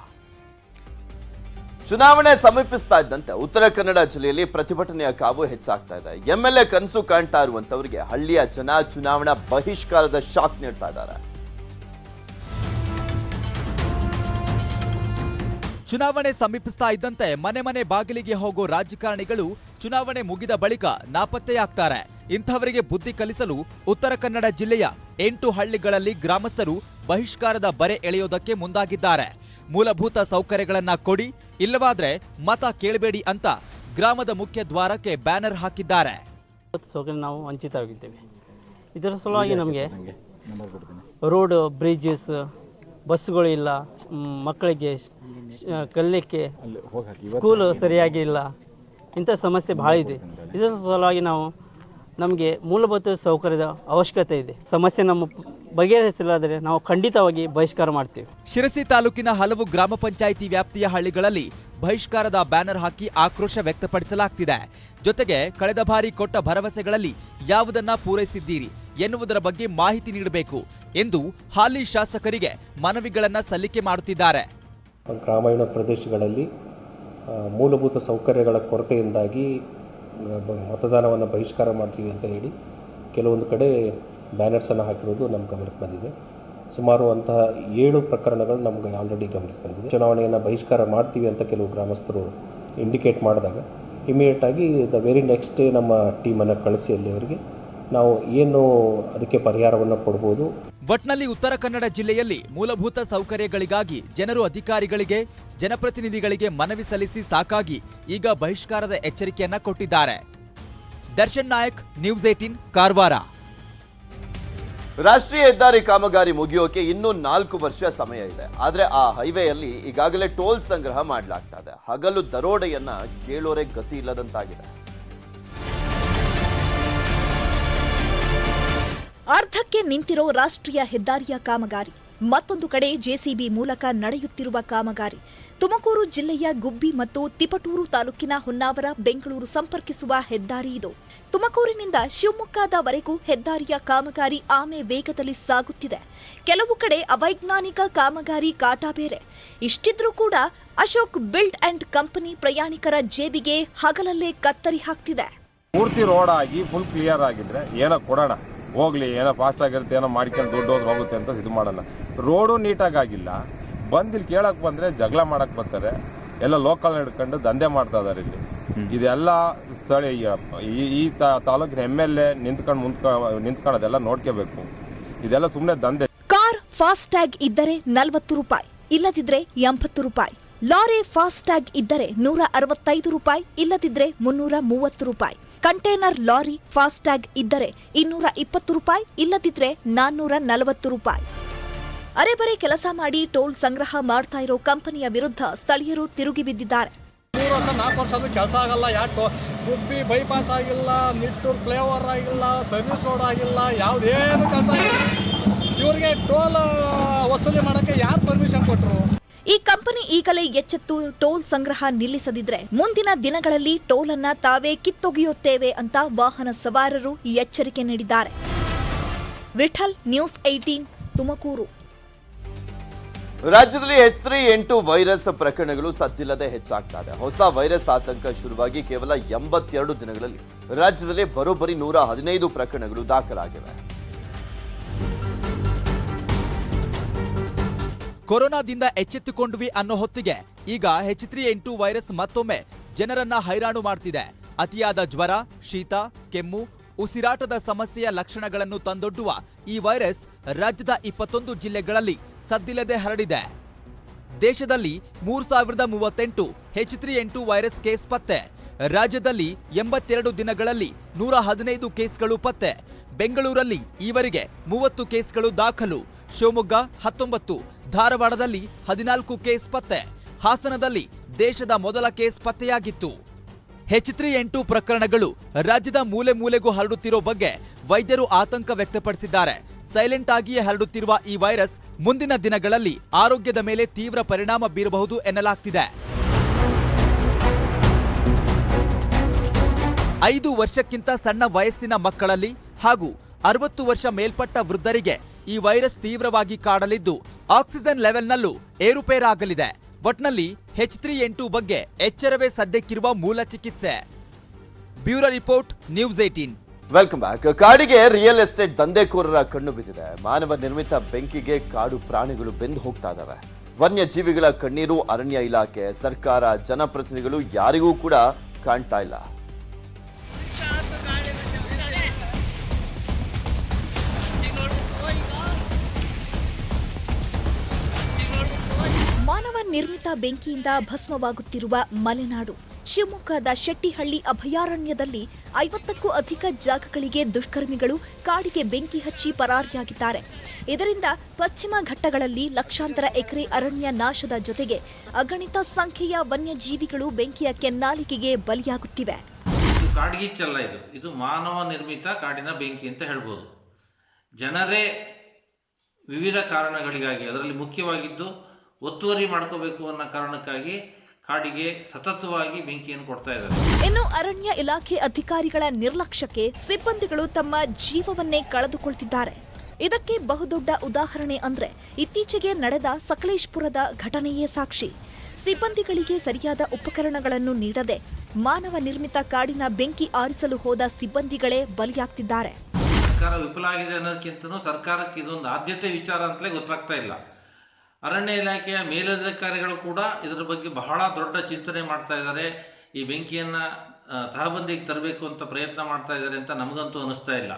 ಚುನಾವಣೆ ಸಮೀಪಿಸ್ತಾ ಇದ್ದಂತೆ ಉತ್ತರ ಕನ್ನಡ ಜಿಲ್ಲೆಯಲ್ಲಿ ಪ್ರತಿಭಟನೆಯ ಕಾವು ಹೆಚ್ಚಾಗ್ತಾ ಇದೆ. ಎಂಎಲ್ಎ ಕನಸು ಕಾಣ್ತಾ ಇರುವಂತವರಿಗೆ ಹಳ್ಳಿಯ ಜನ ಚುನಾವಣಾ ಬಹಿಷ್ಕಾರದ ಶಾಕ್ ನೀಡ್ತಾ ಇದ್ದಾರೆ. ಚುನಾವಣೆ ಸಮೀಪಿಸ್ತಾ ಇದ್ದಂತೆ ಮನೆ ಮನೆ ಬಾಗಿಲಿಗೆ ಹೋಗೋ ರಾಜಕಾರಣಿಗಳು ಚುನಾವಣೆ ಮುಗಿದ ಬಳಿಕ ನಾಪತ್ತೆಯಾಗ್ತಾರೆ. ಇಂಥವರಿಗೆ ಬುದ್ಧಿ ಕಲಿಸಲು ಉತ್ತರ ಕನ್ನಡ ಜಿಲ್ಲೆಯ 8 ಹಳ್ಳಿಗಳಲ್ಲಿ ಗ್ರಾಮಸ್ಥರು ಬಹಿಷ್ಕಾರದ ಬರೆ ಎಳೆಯೋದಕ್ಕೆ ಮುಂದಾಗಿದ್ದಾರೆ. ಮೂಲಭೂತ ಸೌಕರ್ಯಗಳನ್ನ ಕೊಡಿ, ಇಲ್ಲವಾದ್ರೆ ಮತ ಕೇಳಬೇಡಿ ಅಂತ ಗ್ರಾಮದ ಮುಖ್ಯ ದ್ವಾರಕ್ಕೆ ಬ್ಯಾನರ್ ಹಾಕಿದ್ದಾರೆ. ಸೌಕರ್ಯ ನಾವು ವಂಚಿತವಾಗಿದ್ದೇವೆ. ಇದರ ಸಲುವಾಗಿ ನಮಗೆ ರೋಡ್, ಬ್ರಿಡ್ಜಸ್, ಬಸ್ಸುಗಳು ಇಲ್ಲ, ಮಕ್ಕಳಿಗೆ ಕಲಿಯಲಿಕ್ಕೆ ಸ್ಕೂಲ್ ಸರಿಯಾಗಿ ಇಲ್ಲ, ಇಂಥ ಸಮಸ್ಯೆ ಭಾಳ ಇದೆ. ಇದರ ಸಲುವಾಗಿ ನಮಗೆ ಮೂಲಭೂತ ಸೌಕರ್ಯದ ಅವಶ್ಯಕತೆ ಇದೆ. ಸಮಸ್ಯೆ ನಮ್ಮ ಬಗೆಹರಿಸಿಲ್ಲದರೆ ನಾವು ಖಂಡಿತವಾಗಿ ಬಹಿಷ್ಕಾರ ಮಾಡ್ತೀವಿ. ಶಿರಸಿ ತಾಲೂಕಿನ ಹಲವು ಗ್ರಾಮ ಪಂಚಾಯಿತಿ ವ್ಯಾಪ್ತಿಯ ಹಳ್ಳಿಗಳಲ್ಲಿ ಬಹಿಷ್ಕಾರದ ಬ್ಯಾನರ್ ಹಾಕಿ ಆಕ್ರೋಶ ವ್ಯಕ್ತಪಡಿಸಲಾಗ್ತಿದೆ. ಜೊತೆಗೆ ಕಳೆದ ಬಾರಿ ಕೊಟ್ಟ ಭರವಸೆಗಳಲ್ಲಿ ಯಾವುದನ್ನ ಪೂರೈಸಿದ್ದೀರಿ ಎನ್ನುವುದರ ಬಗ್ಗೆ ಮಾಹಿತಿ ನೀಡಬೇಕು ಎಂದು ಹಾಲಿ ಶಾಸಕರಿಗೆ ಮನವಿಗಳನ್ನ ಸಲ್ಲಿಕೆ ಮಾಡುತ್ತಿದ್ದಾರೆ. ಗ್ರಾಮೀಣ ಪ್ರದೇಶಗಳಲ್ಲಿ ಮೂಲಭೂತ ಸೌಕರ್ಯಗಳ ಕೊರತೆಯಿಂದಾಗಿ ಮತದಾನವನ್ನು ಬಹಿಷ್ಕಾರ ಮಾಡ್ತೀವಿ ಅಂತ ಹೇಳಿ ಕೆಲವೊಂದು ಕಡೆ ಬ್ಯಾನರ್ಸನ್ನು ಹಾಕಿರೋದು ನಮ್ಮ ಗಮನಕ್ಕೆ ಬಂದಿದೆ. ಸುಮಾರು ಅಂತಹ 7 ಪ್ರಕರಣಗಳು ನಮಗೆ ಆಲ್ರೆಡಿ ಗಮನಕ್ಕೆ ಬಂದಿದೆ. ಚುನಾವಣೆಯನ್ನು ಬಹಿಷ್ಕಾರ ಮಾಡ್ತೀವಿ ಅಂತ ಕೆಲವು ಗ್ರಾಮಸ್ಥರು ಇಂಡಿಕೇಟ್ ಮಾಡಿದಾಗ ಇಮಿಡಿಯೇಟಾಗಿ ದ ವೆರಿ ನೆಕ್ಸ್ಟ್ ಡೇ ನಮ್ಮ ಟೀಮನ್ನು ಕಳಿಸಿ ಅಲ್ಲಿವರೆಗೆ ನಾವು ಏನು ಅದಕ್ಕೆ ಪರಿಹಾರವನ್ನು ಕೊಡ್ಬೋದು. ಒಟ್ನಲ್ಲಿ ಉತ್ತರ ಕನ್ನಡ ಜಿಲ್ಲೆಯಲ್ಲಿ ಮೂಲಭೂತ ಸೌಕರ್ಯಗಳಿಗಾಗಿ ಜನರು ಅಧಿಕಾರಿಗಳಿಗೆ, ಜನಪ್ರತಿನಿಧಿಗಳಿಗೆ ಮನವಿ ಸಲ್ಲಿಸಿ ಸಾಕಾಗಿ ಈಗ ಬಹಿಷ್ಕಾರದ ಎಚ್ಚರಿಕೆಯನ್ನ ಕೊಟ್ಟಿದ್ದಾರೆ. ದರ್ಶನ್ ನಾಯಕ್, ನ್ಯೂಸ್ 18, ಕಾರವಾರ. ರಾಷ್ಟ್ರೀಯ ಹೆದ್ದಾರಿ ಕಾಮಗಾರಿ ಮುಗಿಯೋಕೆ ಇನ್ನೂ 4 ವರ್ಷ ಸಮಯ ಇದೆ. ಆದ್ರೆ ಆ ಹೈವೇಯಲ್ಲಿ ಈಗಾಗಲೇ ಟೋಲ್ ಸಂಗ್ರಹ ಮಾಡಲಾಗ್ತಾ ಇದೆ. ಹಗಲು ದರೋಡೆಯನ್ನ ಕೇಳೋರೆ ಗತಿ ಇಲ್ಲದಂತಾಗಿದೆ. ಅರ್ಧಕ್ಕೆ ನಿಂತಿರೋ ರಾಷ್ಟ್ರೀಯ ಹೆದ್ದಾರಿಯ ಕಾಮಗಾರಿ, ಮತ್ತೊಂದು ಕಡೆ ಜೆಸಿಬಿ ಮೂಲಕ ನಡೆಯುತ್ತಿರುವ ಕಾಮಗಾರಿ. ತುಮಕೂರು ಜಿಲ್ಲೆಯ ಗುಬ್ಬಿ ಮತ್ತು ತಿಪಟೂರು ತಾಲೂಕಿನ ಹೊನ್ನಾವರ, ಬೆಂಗಳೂರು ಸಂಪರ್ಕಿಸುವ ಹೆದ್ದಾರಿ ಇದು. ತುಮಕೂರಿನಿಂದ ಶಿವಮೊಗ್ಗದವರೆಗೂ ಹೆದ್ದಾರಿಯ ಕಾಮಗಾರಿ ಆಮೆ ವೇಗದಲ್ಲಿ ಸಾಗುತ್ತಿದೆ. ಕೆಲವು ಕಡೆ ಅವೈಜ್ಞಾನಿಕ ಕಾಮಗಾರಿ ಕಾಟ ಬೇರೆ. ಇಷ್ಟಿದ್ರೂ ಕೂಡ ಅಶೋಕ್ ಬಿಲ್ಡ್ ಅಂಡ್ ಕಂಪನಿ ಪ್ರಯಾಣಿಕರ ಜೇಬಿಗೆ ಹಗಲಲ್ಲೇ ಕತ್ತರಿ ಹಾಕ್ತಿದೆ. ಪೂರ್ತಿ ರೋಡ್ ಆಗಿ ಫುಲ್ ಕ್ಲಿಯರ್ ಆಗಿದ್ರೆ ಏನೋ ಕೊಡೋಣ, ಹೋಗ್ಲಿ, ಏನೋ ಫಾಸ್ಟ್ ಆಗಿರುತ್ತೆ, ಏನೋ ಮಾಡ್ಕೊಂಡು ದುಡ್ಡು ಹೋದ್ರೆ ಹೋಗುತ್ತೆ ಅಂತ ಇದು ಮಾಡೋಣ. ರೋಡು ನೀಟಾಗಿ ಆಗಿಲ್ಲ. ಬಂದಿಲ್ಲಿ ಕೇಳಕ್ ಬಂದ್ರೆ ಜಗಳ ಮಾಡಕ್ ಬರ್ತಾರೆ. ಎಲ್ಲ ಲೋಕಲ್ ಹಿಡ್ಕೊಂಡು ದಂಧೆ ಮಾಡ್ತಾ ಇದಾರೆ ಇಲ್ಲಿ. ಇದೆಲ್ಲ ಸ್ಥಳೀಯ ಈ ತಾಲೂಕಿನ MLA ನಿಂತ್ಕೊಳ್ಳೋದೆಲ್ಲ ನೋಡ್ಕೋಬೇಕು. ಇದೆಲ್ಲ ಸುಮ್ಮನೆ ದಂಧೆ. ಕಾರ್ ಫಾಸ್ಟ್ ಟ್ಯಾಗ್ ಇದ್ದರೆ 40 ರೂಪಾಯಿ, ಇಲ್ಲದಿದ್ರೆ 80 ರೂಪಾಯಿ. ಲಾರಿ ಫಾಸ್ಟ್ ಟ್ಯಾಗ್ ಇದ್ದರೆ 165 ರೂಪಾಯಿ, ಇಲ್ಲದಿದ್ರೆ 330 ರೂಪಾಯಿ. ಕಂಟೈನರ್ ಲಾರಿ ಫಾಸ್ಟ್ ಟ್ಯಾಗ್ ಇದ್ದರೆ 220 ರೂಪಾಯಿ, ಇಲ್ಲದಿದ್ರೆ 440 ರೂಪಾಯಿ. ಅರೆಬರೆ ಕೆಲಸ ಮಾಡಿ ಟೋಲ್ ಸಂಗ್ರಹ ಮಾಡ್ತಾ ಇರೋ ಕಂಪನಿಯ ವಿರುದ್ಧ ಸ್ಥಳೀಯರು ತಿರುಗಿ ಬಿದ್ದಿದ್ದಾರೆ. 4 ವರ್ಷ ಕೆಲಸ ಆಗಲ್ಲ. ಗುಬ್ಬಿ ಬೈಪಾಸ್ ಆಗಿಲ್ಲ, ನಿಟ್ಟೂರು ಫ್ಲೇವರ್ ಆಗಿಲ್ಲ, ಸರ್ವಿಸ್ ರೋಡ್ ಆಗಿಲ್ಲ, ಯಾವುದೇನು ಕೆಲಸ ಆಗಿಲ್ಲ. ಇವರಿಗೆ ಟೋಲ್ ವಸೂಲಿ ಮಾಡೋಕ್ಕೆ ಯಾರು ಪರ್ಮಿಷನ್ ಕೊಟ್ಟರು? ಈ ಕಂಪನಿ ಈಗಲೇ ಎಚ್ಚೆತ್ತು ಟೋಲ್ ಸಂಗ್ರಹ ನಿಲ್ಲಿಸದಿದ್ರೆ ಮುಂದಿನ ದಿನಗಳಲ್ಲಿ ಟೋಲ್ ಅನ್ನ ತಾವೇ ಕಿತ್ತೊಗೆಯುತ್ತೇವೆ ಅಂತ ವಾಹನ ಸವಾರರು ಎಚ್ಚರಿಕೆ ನೀಡಿದ್ದಾರೆ. ವಿಠಲ್, ನ್ಯೂಸ್ 18, ತುಮಕೂರು. ರಾಜ್ಯದಲ್ಲಿ H3N2 ವೈರಸ್ ಪ್ರಕರಣಗಳು ಸದ್ದಿಲ್ಲದೆ ಹೆಚ್ಚಾಗ್ತಾ ಇದೆ. ಹೊಸ ವೈರಸ್ ಆತಂಕ ಶುರುವಾಗಿ ಕೇವಲ 82 ದಿನಗಳಲ್ಲಿ ರಾಜ್ಯದಲ್ಲಿ ಬರೋಬ್ಬರಿ 115 ಪ್ರಕರಣಗಳು ದಾಖಲಾಗಿವೆ. ಕೊರೋನಾದಿಂದ ಎಚ್ಚೆತ್ತುಕೊಂಡ್ವಿ ಅನ್ನೋ ಹೊತ್ತಿಗೆ ಈಗ H3N2 ವೈರಸ್ ಮತ್ತೊಮ್ಮೆ ಜನರನ್ನ ಹೈರಾಣು ಮಾಡ್ತಿದೆ. ಅತಿಯಾದ ಜ್ವರ, ಶೀತ, ಕೆಮ್ಮು, ಉಸಿರಾಟದ ಸಮಸ್ಯೆಯ ಲಕ್ಷಣಗಳನ್ನು ತಂದೊಡ್ಡುವ ಈ ವೈರಸ್ ರಾಜ್ಯದ 21 ಜಿಲ್ಲೆಗಳಲ್ಲಿ ಸದ್ದಿಲ್ಲದೆ ಹರಡಿದೆ. ದೇಶದಲ್ಲಿ 3038 H3N2 ವೈರಸ್ ಕೇಸ್ ಪತ್ತೆ. ರಾಜ್ಯದಲ್ಲಿ 82 ದಿನಗಳಲ್ಲಿ 115 ಕೇಸ್ಗಳು ಪತ್ತೆ. ಬೆಂಗಳೂರಲ್ಲಿ ಈವರೆಗೆ 30 ಕೇಸ್ಗಳು ದಾಖಲು, ಶಿವಮೊಗ್ಗ 19, ಧಾರವಾಡದಲ್ಲಿ 14 ಕೇಸ್ ಪತ್ತೆ, ಹಾಸನದಲ್ಲಿ ದೇಶದ ಮೊದಲ ಕೇಸ್ ಪತ್ತೆಯಾಗಿತ್ತು. H3N2 ಪ್ರಕರಣಗಳು ರಾಜ್ಯದ ಮೂಲೆ ಮೂಲೆಗೂ ಹರಡುತ್ತಿರೋ ಬಗ್ಗೆ ವೈದ್ಯರು ಆತಂಕ ವ್ಯಕ್ತಪಡಿಸಿದ್ದಾರೆ. ಸೈಲೆಂಟ್ ಆಗಿಯೇ ಹರಡುತ್ತಿರುವ ಈ ವೈರಸ್ ಮುಂದಿನ ದಿನಗಳಲ್ಲಿ ಆರೋಗ್ಯದ ಮೇಲೆ ತೀವ್ರ ಪರಿಣಾಮ ಬೀರಬಹುದು ಎನ್ನಲಾಗ್ತಿದೆ. 5 ವರ್ಷಕ್ಕಿಂತ ಸಣ್ಣ ವಯಸ್ಸಿನ ಮಕ್ಕಳಲ್ಲಿ ಹಾಗೂ 60 ವರ್ಷ ಮೇಲ್ಪಟ್ಟ ವೃದ್ಧರಿಗೆ ಈ ವೈರಸ್ ತೀವ್ರವಾಗಿ ಕಾಡಲಿದ್ದು ಆಕ್ಸಿಜನ್ ಲೆವೆಲ್ನಲ್ಲೂ ಏರುಪೇರಾಗಲಿದೆ. ಒಟ್ನಲ್ಲಿ H3N2 ಬಗ್ಗೆ ಎಚ್ಚರವೇ ಸದ್ಯಕ್ಕಿರುವ ಮೂಲ ಚಿಕಿತ್ಸೆ. Bureau report, news 18. Welcome back. ಕಾಡಿಗೆ ರಿಯಲ್ ಎಸ್ಟೇಟ್ ದಂಧೆಕೋರರ ಕಣ್ಣು ಬಿದ್ದಿದೆ. ಮಾನವ ನಿರ್ಮಿತ ಬೆಂಕಿಗೆ ಕಾಡು ಪ್ರಾಣಿಗಳು ಬೆಂದು ಹೋಗ್ತಾ ಇದ್ದಾವೆ. ವನ್ಯಜೀವಿಗಳ ಕಣ್ಣೀರು ಅರಣ್ಯ ಇಲಾಖೆ, ಸರ್ಕಾರ, ಜನಪ್ರತಿನಿಧಿಗಳು ಯಾರಿಗೂ ಕೂಡ ಕಾಣ್ತಾ ಇಲ್ಲ. ಮಾನವ ನಿರ್ಮಿತ ಬೆಂಕಿಯಿಂದ ಭಸ್ಮವಾಗುತ್ತಿರುವ ಮಲೆನಾಡು. ಶಿವಮೊಗ್ಗದ ಶೆಟ್ಟಿಹಳ್ಳಿ ಅಭಯಾರಣ್ಯದಲ್ಲಿ 50ಕ್ಕೂ ಅಧಿಕ ಜಾಗಗಳಿಗೆ ದುಷ್ಕರ್ಮಿಗಳು ಕಾಡಿಗೆ ಬೆಂಕಿ ಹಚ್ಚಿ ಪರಾರಿಯಾಗಿದ್ದಾರೆ. ಇದರಿಂದ ಪಶ್ಚಿಮ ಘಟ್ಟಗಳಲ್ಲಿ ಲಕ್ಷಾಂತರ ಎಕರೆ ಅರಣ್ಯ ನಾಶದ ಜೊತೆಗೆ ಅಗಣಿತ ಸಂಖ್ಯೆಯ ವನ್ಯಜೀವಿಗಳು ಬೆಂಕಿಯ ಕೆನ್ನಾಲಿಗೆಗೆ ಬಲಿಯಾಗುತ್ತಿವೆ. ಇದು ಕಾಡ್ಗಿಚ್ಚಲ್ಲ, ಇದು ಮಾನವ ನಿರ್ಮಿತ ಕಾಡಿನ ಬೆಂಕಿ ಅಂತ ಹೇಳ್ಬೋದು. ಜನರೇ ವಿವಿಧ ಕಾರಣಗಳಿಗಾಗಿ, ಅದರಲ್ಲಿ ಮುಖ್ಯವಾಗಿದ್ದು ಒತ್ತುವರಿ ಮಾಡ್ಕೋಬೇಕು ಅನ್ನೋ ಕಾರಣಕ್ಕಾಗಿ ಕಾಡಿಗೆ ಸತತವಾಗಿ ಬೆಂಕಿಯನ್ನು ಕೊಡ್ತಾ ಇದ್ದಾರೆ. ಇನ್ನು ಅರಣ್ಯ ಇಲಾಖೆ ಅಧಿಕಾರಿಗಳ ನಿರ್ಲಕ್ಷ್ಯಕ್ಕೆ ಸಿಬ್ಬಂದಿಗಳು ತಮ್ಮ ಜೀವವನ್ನೇ ಕಳೆದುಕೊಳ್ತಿದ್ದಾರೆ. ಇದಕ್ಕೆ ಬಹುದೊಡ್ಡ ಉದಾಹರಣೆ ಅಂದ್ರೆ ಇತ್ತೀಚೆಗೆ ನಡೆದ ಸಕಲೇಶಪುರದ ಘಟನೆಯೇ ಸಾಕ್ಷಿ. ಸಿಬ್ಬಂದಿಗಳಿಗೆ ಸರಿಯಾದ ಉಪಕರಣಗಳನ್ನು ನೀಡದೆ ಮಾನವ ನಿರ್ಮಿತ ಕಾಡಿನ ಬೆಂಕಿ ಆರಿಸಲು ಹೋದ ಸಿಬ್ಬಂದಿಗಳೇ ಬಲಿಯಾಗ್ತಿದ್ದಾರೆ. ಸರ್ಕಾರ ವಿಫಲ ಆಗಿದೆ ಅನ್ನೋದಕ್ಕಿಂತನೂ ಸರ್ಕಾರಕ್ಕೆ ಇದೊಂದು ಆದ್ಯತೆ ವಿಚಾರ ಅಂತಲೇ ಗೊತ್ತಾಗ್ತಾ ಇಲ್ಲ. ಅರಣ್ಯ ಇಲಾಖೆಯ ಮೇಲಧಿಕಾರಿಗಳು ಕೂಡ ಇದರ ಬಗ್ಗೆ ಬಹಳ ದೊಡ್ಡ ಚಿಂತನೆ ಮಾಡ್ತಾ ಇದ್ದಾರೆ. ಈ ಬೆಂಕಿಯನ್ನ ತಹಬಂದಿಗೆ ತರಬೇಕು ಅಂತ ಪ್ರಯತ್ನ ಮಾಡ್ತಾ ಇದ್ದಾರೆ ಅಂತ ನಮಗಂತೂ ಅನಿಸ್ತಾ ಇಲ್ಲ.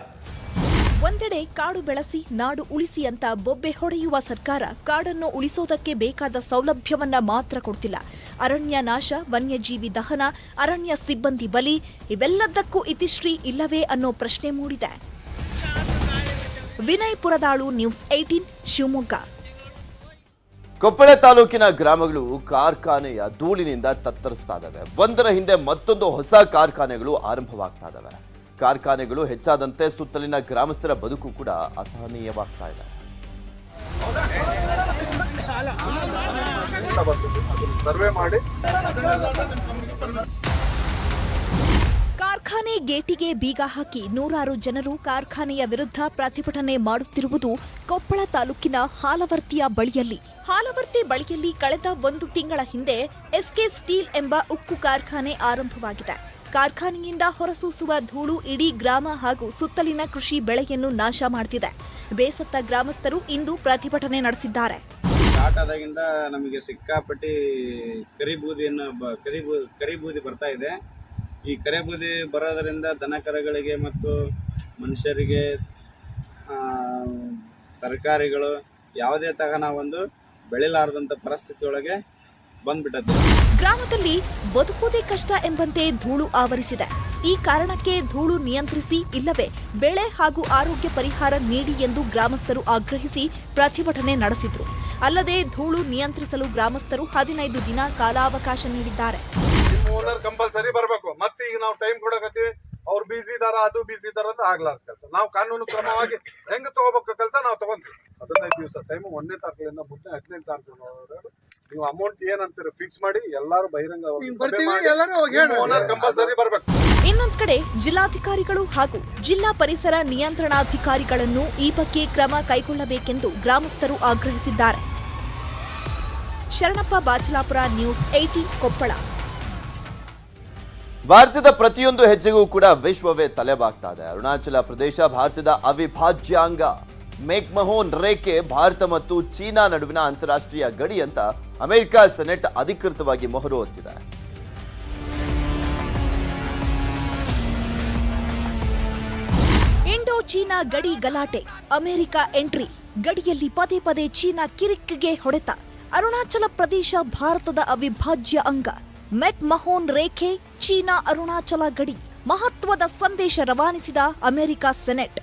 ಒಂದೆಡೆ ಕಾಡು ಬೆಳೆಸಿ ನಾಡು ಉಳಿಸಿ ಅಂತ ಬೊಬ್ಬೆ ಹೊಡೆಯುವ ಸರ್ಕಾರ ಕಾಡನ್ನು ಉಳಿಸೋದಕ್ಕೆ ಬೇಕಾದ ಸೌಲಭ್ಯವನ್ನ ಮಾತ್ರ ಕೊಡ್ತಿಲ್ಲ. ಅರಣ್ಯ ನಾಶ, ವನ್ಯಜೀವಿ ದಹನ, ಅರಣ್ಯ ಸಿಬ್ಬಂದಿ ಬಲಿ ಇವೆಲ್ಲದಕ್ಕೂ ಇತಿಶ್ರೀ ಇಲ್ಲವೇ ಅನ್ನೋ ಪ್ರಶ್ನೆ ಮೂಡಿದೆ. ವಿನಯ್ ಪುರದಾಳು, ನ್ಯೂಸ್ 18, ಶಿವಮೊಗ್ಗ. ಕೊಪ್ಪಳ ತಾಲೂಕಿನ ಗ್ರಾಮಗಳು ಕಾರ್ಖಾನೆಯ ಧೂಳಿನಿಂದ ತತ್ತರಿಸ್ತಾ ಇದ್ದಾವೆ. ಒಂದರ ಹಿಂದೆ ಮತ್ತೊಂದು ಹೊಸ ಕಾರ್ಖಾನೆಗಳು ಆರಂಭವಾಗ್ತಾ ಇದ್ದಾವೆ. ಕಾರ್ಖಾನೆಗಳು ಹೆಚ್ಚಾದಂತೆ ಸುತ್ತಲಿನ ಗ್ರಾಮಸ್ಥರ ಬದುಕು ಕೂಡ ಅಸಹನೀಯವಾಗ್ತಾ ಇದೆ. ಕಾರ್ಖಾನೆ ಗೇಟಿಗೆ ಬೀಗ ಹಾಕಿ ನೂರಾರು ಜನರು ಕಾರ್ಖಾನೆಯ ವಿರುದ್ಧ ಪ್ರತಿಭಟನೆ ಮಾಡುತ್ತಿರುವುದು ಕೊಪ್ಪಳ ತಾಲೂಕಿನ ಹಾಲವರ್ತಿಯ ಬಳಿಯಲ್ಲಿ. ಹಾಲವರ್ತಿ ಬಳಿಯಲ್ಲಿ ಕಳೆದ 1 ತಿಂಗಳ ಹಿಂದೆ SK ಸ್ಟೀಲ್ ಎಂಬ ಉಕ್ಕು ಕಾರ್ಖಾನೆ ಆರಂಭವಾಗಿದೆ. ಕಾರ್ಖಾನೆಯಿಂದ ಹೊರಸೂಸುವ ಧೂಳು ಇಡೀ ಗ್ರಾಮ ಹಾಗೂ ಸುತ್ತಲಿನ ಕೃಷಿ ಬೆಳೆಯನ್ನು ನಾಶ ಮಾಡುತ್ತಿದೆ. ಬೇಸತ್ತ ಗ್ರಾಮಸ್ಥರು ಇಂದು ಪ್ರತಿಭಟನೆ ನಡೆಸಿದ್ದಾರೆ. ಸ್ಟಾರ್ಟ್ ಆದಾಗಿಂದ ನಮಗೆ ಸಿಕ್ಕಾಪಟ್ಟಿ ಕರಿಬೂದಿ ಬರ್ತಾ ಇದೆ. ಈ ಕರಿಬೂದಿ ಬರೋದರಿಂದ ದನಕರಗಳಿಗೆ ಮತ್ತು ಮನುಷ್ಯರಿಗೆ ತರಕಾರಿಗಳು ಯಾವುದೇ ತರಹ ಒಂದು ಬೆಳೆಲಾರದಂಥ ಪರಿಸ್ಥಿತಿ ಒಳಗೆ ಬಂದ್ಬಿಟ್ಟದ್ದು. ಗ್ರಾಮದಲ್ಲಿ ಬದುಕುವುದೇ ಕಷ್ಟ ಎಂಬಂತೆ ಧೂಳು ಆವರಿಸಿದೆ. ಈ ಕಾರಣಕ್ಕೆ ಧೂಳು ನಿಯಂತ್ರಿಸಿ ಇಲ್ಲವೇ ಬೆಳೆ ಹಾಗೂ ಆರೋಗ್ಯ ಪರಿಹಾರ ನೀಡಿ ಎಂದು ಗ್ರಾಮಸ್ಥರು ಆಗ್ರಹಿಸಿ ಪ್ರತಿಭಟನೆ ನಡೆಸಿದ್ರು. ಅಲ್ಲದೆ ಧೂಳು ನಿಯಂತ್ರಿಸಲು ಗ್ರಾಮಸ್ಥರು 15 ದಿನ ಕಾಲಾವಕಾಶ ನೀಡಿದ್ದಾರೆ. ಓನರ್ ಕಂಪಲ್ಸರಿ ಬರಬೇಕು. ಮತ್ತೆ ಈಗ ನಾವು ಟೈಮ್ ಕೊಡಕತ್ತೀವಿ, ಅವ್ರು ಬಿಸಿ ಇದಾರ, ಅದು ಬಿಸಿ ಇದಾರ ಅಂತ ಆಗ್ಲಾರ್ದ ಕೆಲಸ. ನಾವು ಕಾನೂನು ಕ್ರಮವಾಗಿ ಹೆಂಗ್ ತಗೋಬೇಕು ಕೆಲಸ ನಾವು ತಗೊಂತೀವಿ. 15 ದಿವಸ ಟೈಮ್, 1ನೇ ತಾರೀಕಿನಿಂದ 15ನೇ ತಾರೀಕು ನೀವು ಅಮೌಂಟ್ ಏನಂತೀರಿ ಫಿಕ್ಸ್ ಮಾಡಿ ಎಲ್ಲಾರು ಬಹಿರಂಗ ಓನರ್ ಕಂಪಲ್ಸರಿ ಬರಬೇಕು. ಇನ್ನೊಂದು ಕಡೆ ಜಿಲ್ಲಾಧಿಕಾರಿಗಳು ಹಾಗೂ ಜಿಲ್ಲಾ ಪರಿಸರ ನಿಯಂತ್ರಣಾಧಿಕಾರಿಗಳನ್ನು ಈ ಬಗ್ಗೆ ಕ್ರಮ ಕೈಗೊಳ್ಳಬೇಕೆಂದು ಗ್ರಾಮಸ್ಥರು ಆಗ್ರಹಿಸಿದ್ದಾರೆ. ಶರಣಪ್ಪ ಬಾಚಲಾಪುರ, ನ್ಯೂಸ್ 18, ಕೊಪ್ಪಳ. ಭಾರತದ ಪ್ರತಿಯೊಂದು ಹೆಜ್ಜೆಗೂ ಕೂಡ ವಿಶ್ವವೇ ತಲೆಬಾಗ್ತಾ ಇದೆ. ಅರುಣಾಚಲ ಪ್ರದೇಶ ಭಾರತದ ಅವಿಭಾಜ್ಯ ಅಂಗ. ಮೆಕ್ಮಹೋನ್ ರೇಖೆ ಭಾರತ ಮತ್ತು ಚೀನಾ ನಡುವಿನ ಅಂತಾರಾಷ್ಟ್ರೀಯ ಗಡಿ ಅಂತ ಅಮೆರಿಕ ಸೆನೆಟ್ ಅಧಿಕೃತವಾಗಿ ಮೊಹರು ಹೊತ್ತಿದೆ. ಇಂಡೋ ಚೀನಾ ಗಡಿ ಗಲಾಟೆ, ಅಮೆರಿಕ ಎಂಟ್ರಿ. ಗಡಿಯಲ್ಲಿ ಪದೇ ಪದೇ ಚೀನಾ ಕಿರಿಕ್ಗೆ ಹೊಡೆತ. ಅರುಣಾಚಲ ಪ್ರದೇಶ ಭಾರತದ ಅವಿಭಾಜ್ಯ ಅಂಗ. ಮೆಕ್ಮಹೋನ್ ರೇಖೆ, ಚೀನಾ ಅರುಣಾಚಲ ಗಡಿ. ಮಹತ್ವದ ಸಂದೇಶ ರವಾನಿಸಿದ ಅಮೆರಿಕ ಸೆನೆಟ್.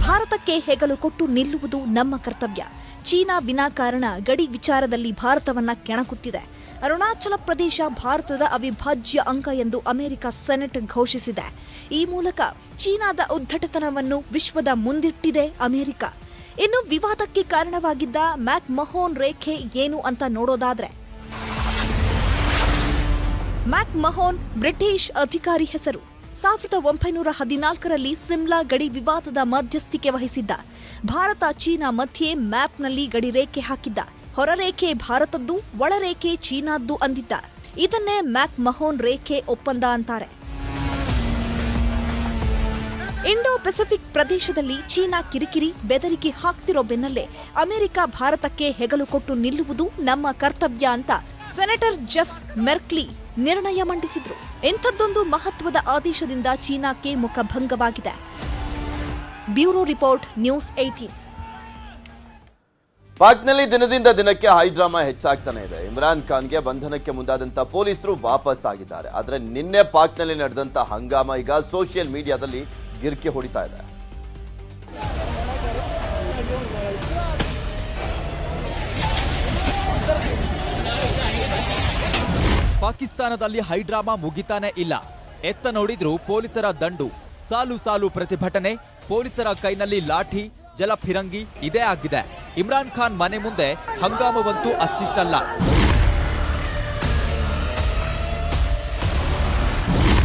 ಭಾರತಕ್ಕೆ ಹೆಗಲು ಕೊಟ್ಟು ನಿಲ್ಲುವುದು ನಮ್ಮ ಕರ್ತವ್ಯ. ಚೀನಾ ವಿನಾಕಾರಣ ಗಡಿ ವಿಚಾರದಲ್ಲಿ ಭಾರತವನ್ನ ಕೆಣಕುತ್ತಿದೆ. ಅರುಣಾಚಲ ಪ್ರದೇಶ ಭಾರತದ ಅವಿಭಾಜ್ಯ ಅಂಗ ಎಂದು ಅಮೆರಿಕ ಸೆನೆಟ್ ಘೋಷಿಸಿದೆ. ಈ ಮೂಲಕ ಚೀನಾದ ಉದ್ದಟತನವನ್ನು ವಿಶ್ವದ ಮುಂದಿಟ್ಟಿದೆ ಅಮೆರಿಕ. ಇನ್ನು ವಿವಾದಕ್ಕೆ ಕಾರಣವಾಗಿದ್ದ ಮ್ಯಾಕ್ ಮಹೋನ್ ರೇಖೆ ಏನು ಅಂತ ನೋಡೋದಾದ್ರೆ, ಮ್ಯಾಕ್ ಮಹೋನ್ ಬ್ರಿಟಿಷ್ ಅಧಿಕಾರಿ ಹೆಸರು. 1914ರಲ್ಲಿ ಸಿಮ್ಲಾ ಗಡಿ ವಿವಾದದ ಮಧ್ಯಸ್ಥಿಕೆ ವಹಿಸಿದ್ದ. ಭಾರತ ಚೀನಾ ಮಧ್ಯೆ ಮ್ಯಾಪ್ನಲ್ಲಿ ಗಡಿ ರೇಖೆ ಹಾಕಿದ್ದ. ಹೊರರೇಖೆ ಭಾರತದ್ದು, ಒಳರೇಖೆ ಚೀನಾದ್ದು ಅಂದಿದ್ದ. ಇದನ್ನೇ ಮ್ಯಾಕ್ ಮಹೋನ್ ರೇಖೆ ಒಪ್ಪಂದ ಅಂತಾರೆ. ಇಂಡೋ ಪೆಸಿಫಿಕ್ ಪ್ರದೇಶದಲ್ಲಿ ಚೀನಾ ಕಿರಿಕಿರಿ ಬೆದರಿಕೆ ಹಾಕ್ತಿರೋ ಬೆನ್ನಲ್ಲೇ ಅಮೆರಿಕ ಭಾರತಕ್ಕೆ ಹೆಗಲು ಕೊಟ್ಟು ನಿಲ್ಲುವುದು ನಮ್ಮ ಕರ್ತವ್ಯ ಅಂತ ಸೆನೆಟರ್ ಜೆಫ್ ಮೆರ್ಕ್ಲಿ ನಿರ್ಣಯ ಮಂಡಿಸಿದ್ರು. ಇಂಥದ್ದೊಂದು ಮಹತ್ವದ ಆದೇಶದಿಂದ ಚೀನಾಕ್ಕೆ ಮುಖಭಂಗವಾಗಿದೆ. Bureau report, news 18. ಪಾಕ್ನಲ್ಲಿ ದಿನದಿಂದ ದಿನಕ್ಕೆ ಹೈಡ್ರಾಮಾ ಹೆಚ್ಚಾಗ್ತಾನೆ ಇದೆ. ಇಮ್ರಾನ್ ಖಾನ್ಗೆ ಬಂಧನಕ್ಕೆ ಮುಂದಾದಂತ ಪೊಲೀಸರು ವಾಪಸ್ ಆಗಿದ್ದಾರೆ. ಆದರೆ ನಿನ್ನೆ ಪಾಕ್ನಲ್ಲಿ ನಡೆದಂತ ಹಂಗಾಮ ಈಗ ಸೋಷಿಯಲ್ ಮೀಡಿಯಾದಲ್ಲಿ ಗಿರ್ಕಿ ಹೊಡಿತಾ ಇದೆ. ಪಾಕಿಸ್ತಾನದಲ್ಲಿ ಹೈಡ್ರಾಮಾ ಮುಗಿತಾನೆ ಇಲ್ಲ. ಎತ್ತ ನೋಡಿದ್ರು ಪೊಲೀಸರ ದಂಡು, ಸಾಲು ಸಾಲು ಪ್ರತಿಭಟನೆ, ಪೊಲೀಸರ ಕೈನಲ್ಲಿ ಲಾಠಿ, ಜಲಫಿರಂಗಿ ಇದೇ ಆಗಿದೆ. ಇಮ್ರಾನ್ ಖಾನ್ ಮನೆ ಮುಂದೆ ಹಂಗಾಮವಂತೂ ಅಷ್ಟಿಷ್ಟಲ್ಲ.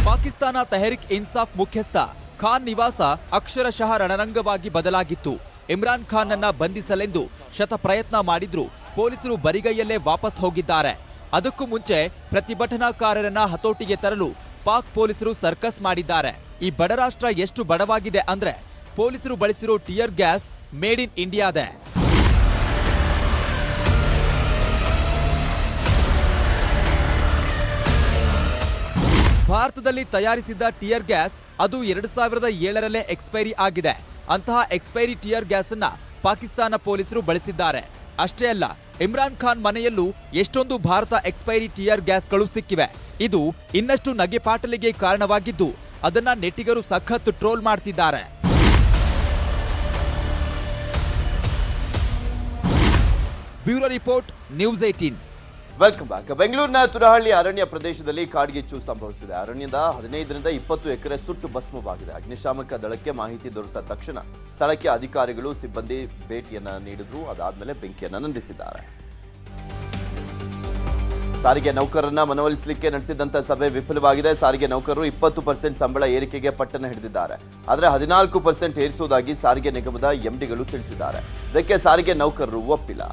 ಪಾಕಿಸ್ತಾನ ತೆಹರಿಕ್ ಇನ್ಸಾಫ್ ಮುಖ್ಯಸ್ಥ ಖಾನ್ ನಿವಾಸ ಅಕ್ಷರಶಃ ರಣರಂಗವಾಗಿ ಬದಲಾಗಿತ್ತು. ಇಮ್ರಾನ್ ಖಾನ್ ಅನ್ನ ಬಂಧಿಸಲೆಂದು ಶತಪ್ರಯತ್ನ ಮಾಡಿದ್ರು ಪೊಲೀಸರು ಬರಿಗೈಯಲ್ಲೇ ವಾಪಸ್ ಹೋಗಿದ್ದಾರೆ. ಅದಕ್ಕೂ ಮುಂಚೆ ಪ್ರತಿಭಟನಾಕಾರರನ್ನ ಹತೋಟಿಗೆ ತರಲು ಪಾಕ್ ಪೊಲೀಸರು ಸರ್ಕಸ್ ಮಾಡಿದ್ದಾರೆ. ಈ ಬಡ ರಾಷ್ಟ್ರ ಎಷ್ಟು ಬಡವಾಗಿದೆ ಅಂದ್ರೆ ಪೊಲೀಸರು ಬಳಸಿರೋ ಟಿಯರ್ ಗ್ಯಾಸ್ ಮೇಡ್ ಇನ್ ಇಂಡಿಯಾದೆ. ಭಾರತದಲ್ಲಿ ತಯಾರಿಸಿದ್ದ ಟಿಯರ್ ಗ್ಯಾಸ್ ಅದು 2007ರಲ್ಲೇ ಎಕ್ಸ್ಪೈರಿ ಆಗಿದೆ. ಅಂತಹ ಎಕ್ಸ್ಪೈರಿ ಟಿಯರ್ ಗ್ಯಾಸ್ ಅನ್ನ ಪಾಕಿಸ್ತಾನ ಪೊಲೀಸರು ಬಳಸಿದ್ದಾರೆ. ಅಷ್ಟೇ ಅಲ್ಲ, ಇಮ್ರಾನ್ ಖಾನ್ ಮನೆಯಲ್ಲೂ ಎಷ್ಟೊಂದು ಭಾರತ ಎಕ್ಸ್ಪೈರಿ ಟಿಯರ್ ಗ್ಯಾಸ್ಗಳು ಸಿಕ್ಕಿವೆ. ಇದು ಇನ್ನಷ್ಟು ನಗೆಪಾಟಲಿಗೆ ಕಾರಣವಾಗಿದ್ದು ಅದನ್ನ ನೆಟ್ಟಿಗರು ಸಖತ್ ಟ್ರೋಲ್ ಮಾಡ್ತಿದ್ದಾರೆ. Bureau report, news 18. Welcome back. ಬೆಂಗಳೂರಿನ ತುರಹಳ್ಳಿ ಅರಣ್ಯ ಪ್ರದೇಶದಲ್ಲಿ ಕಾಡ್ಗಿಚ್ಚು ಸಂಭವಿಸಿದೆ. ಅರಣ್ಯದ 15ರಿಂದ 20 ಎಕರೆ ಸುಟ್ಟು ಭಸ್ಮವಾಗಿದೆ. ಅಗ್ನಿಶಾಮಕ ದಳಕ್ಕೆ ಮಾಹಿತಿ ದೊರೆತ ತಕ್ಷಣ ಸ್ಥಳಕ್ಕೆ ಅಧಿಕಾರಿಗಳು ಸಿಬ್ಬಂದಿ ಭೇಟಿಯನ್ನ ನೀಡಿದ್ರು. ಅದಾದ್ಮೇಲೆ ಬೆಂಕಿಯನ್ನ ನಂದಿಸಿದ್ದಾರೆ. ಸಾರಿಗೆ ನೌಕರರನ್ನ ಮನವೊಲಿಸಲಿಕ್ಕೆ ನಡೆಸಿದಂತ ಸಭೆ ವಿಫಲವಾಗಿದೆ. ಸಾರಿಗೆ ನೌಕರರು 20% ಸಂಬಳ ಏರಿಕೆಗೆ ಪಟ್ಟಣ ಹಿಡಿದಿದ್ದಾರೆ. ಆದರೆ 14% ಏರಿಸುವುದಾಗಿ ಸಾರಿಗೆ ನಿಗಮದ ಎಂಡಿಗಳು ತಿಳಿಸಿದ್ದಾರೆ. ಇದಕ್ಕೆ ಸಾರಿಗೆ ನೌಕರರು ಒಪ್ಪಿಲ್ಲ.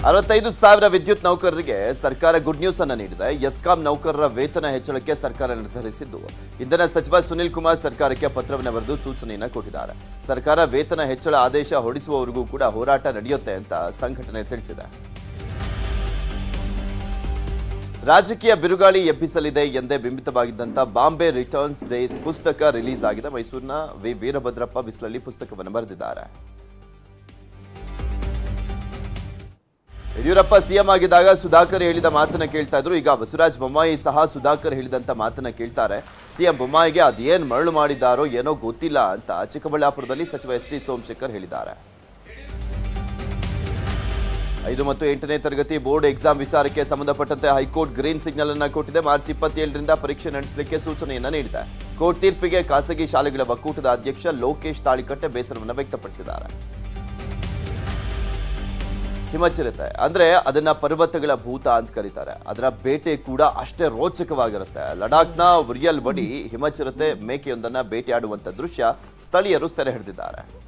65,000 ವಿದ್ಯುತ್ ನೌಕರರಿಗೆ ಸರ್ಕಾರ ಗುಡ್ ನ್ಯೂಸ್ ಅನ್ನು ನೀಡಿದೆ. ಎಸ್ಕಾಂ ನೌಕರರ ವೇತನ ಹೆಚ್ಚಳಕ್ಕೆ ಸರ್ಕಾರ ನಿರ್ಧರಿಸಿದ್ದು, ಇಂಧನ ಸಚಿವ ಸುನಿಲ್ ಕುಮಾರ್ ಸರ್ಕಾರಕ್ಕೆ ಪತ್ರವನ್ನು ಬರೆದು ಸೂಚನೆಯನ್ನು ಕೊಟ್ಟಿದ್ದಾರೆ. ಸರ್ಕಾರ ವೇತನ ಹೆಚ್ಚಳ ಆದೇಶ ಹೊರಡಿಸುವವರೆಗೂ ಕೂಡ ಹೋರಾಟ ನಡೆಯುತ್ತೆ ಅಂತ ಸಂಘಟನೆ ತಿಳಿಸಿದೆ. ರಾಜಕೀಯ ಬಿರುಗಾಳಿ ಎಬ್ಬಿಸಲಿದೆ ಎಂದೇ ಬಿಂಬಿತವಾಗಿದ್ದಂಥ ಬಾಂಬೆ ರಿಟರ್ನ್ಸ್ ಡೇಸ್ ಪುಸ್ತಕ ರಿಲೀಸ್ ಆಗಿದೆ. ಮೈಸೂರಿನ ವಿ ವೀರಭದ್ರಪ್ಪ ಬಿಸ್ಲಲ್ಲಿ ಪುಸ್ತಕವನ್ನು ಬರೆದಿದ್ದಾರೆ. ಯಡಿಯೂರಪ್ಪ ಸಿಎಂ ಆಗಿದ್ದಾಗ ಸುಧಾಕರ್ ಹೇಳಿದ ಮಾತನ್ನ ಕೇಳ್ತಾ ಇದ್ರು. ಈಗ ಬಸವರಾಜ ಬೊಮ್ಮಾಯಿ ಸಹ ಸುಧಾಕರ್ ಹೇಳಿದಂತ ಮಾತನ್ನ ಕೇಳ್ತಾರೆ. ಸಿಎಂ ಬೊಮ್ಮಾಯಿಗೆ ಅದೇನ್ ಮರಳು ಮಾಡಿದಾರೋ ಏನೋ ಗೊತ್ತಿಲ್ಲ ಅಂತ ಚಿಕ್ಕಬಳ್ಳಾಪುರದಲ್ಲಿ ಸಚಿವ ಎಸ್ ಟಿ ಸೋಮಶೇಖರ್ ಹೇಳಿದ್ದಾರೆ. 5 ಮತ್ತು 8ನೇ ತರಗತಿ ಬೋರ್ಡ್ ಎಕ್ಸಾಮ್ ವಿಚಾರಕ್ಕೆ ಸಂಬಂಧಪಟ್ಟಂತೆ ಹೈಕೋರ್ಟ್ ಗ್ರೀನ್ ಸಿಗ್ನಲ್ ಅನ್ನ ಕೊಟ್ಟಿದೆ. ಮಾರ್ಚ್ 27ರಿಂದ ಪರೀಕ್ಷೆ ನಡೆಸಲಿಕ್ಕೆ ಸೂಚನೆಯನ್ನ ನೀಡಿದೆ. ಕೋರ್ಟ್ ತೀರ್ಪಿಗೆ ಖಾಸಗಿ ಶಾಲೆಗಳ ಒಕ್ಕೂಟದ ಅಧ್ಯಕ್ಷ ಲೋಕೇಶ್ ತಾಳಿಕಟ್ಟೆ ಬೇಸರವನ್ನು ವ್ಯಕ್ತಪಡಿಸಿದ್ದಾರೆ. ಹಿಮಚಿರತೆ ಅಂದ್ರೆ ಅದನ್ನ ಪರ್ವತಗಳ ಭೂತ ಅಂತ ಕರೀತಾರೆ. ಅದರ ಬೇಟೆ ಕೂಡ ಅಷ್ಟೇ ರೋಚಕವಾಗಿರುತ್ತೆ. ಲಡಾಖ್ನ ಉರಿಯಲ್ ಬಡಿ ಹಿಮಚಿರತೆ ಮೇಕೆಯೊಂದನ್ನ ಬೇಟೆಯಾಡುವಂತ ದೃಶ್ಯ ಸ್ಥಳೀಯರು ಸೆರೆ ಹಿಡಿದಿದ್ದಾರೆ.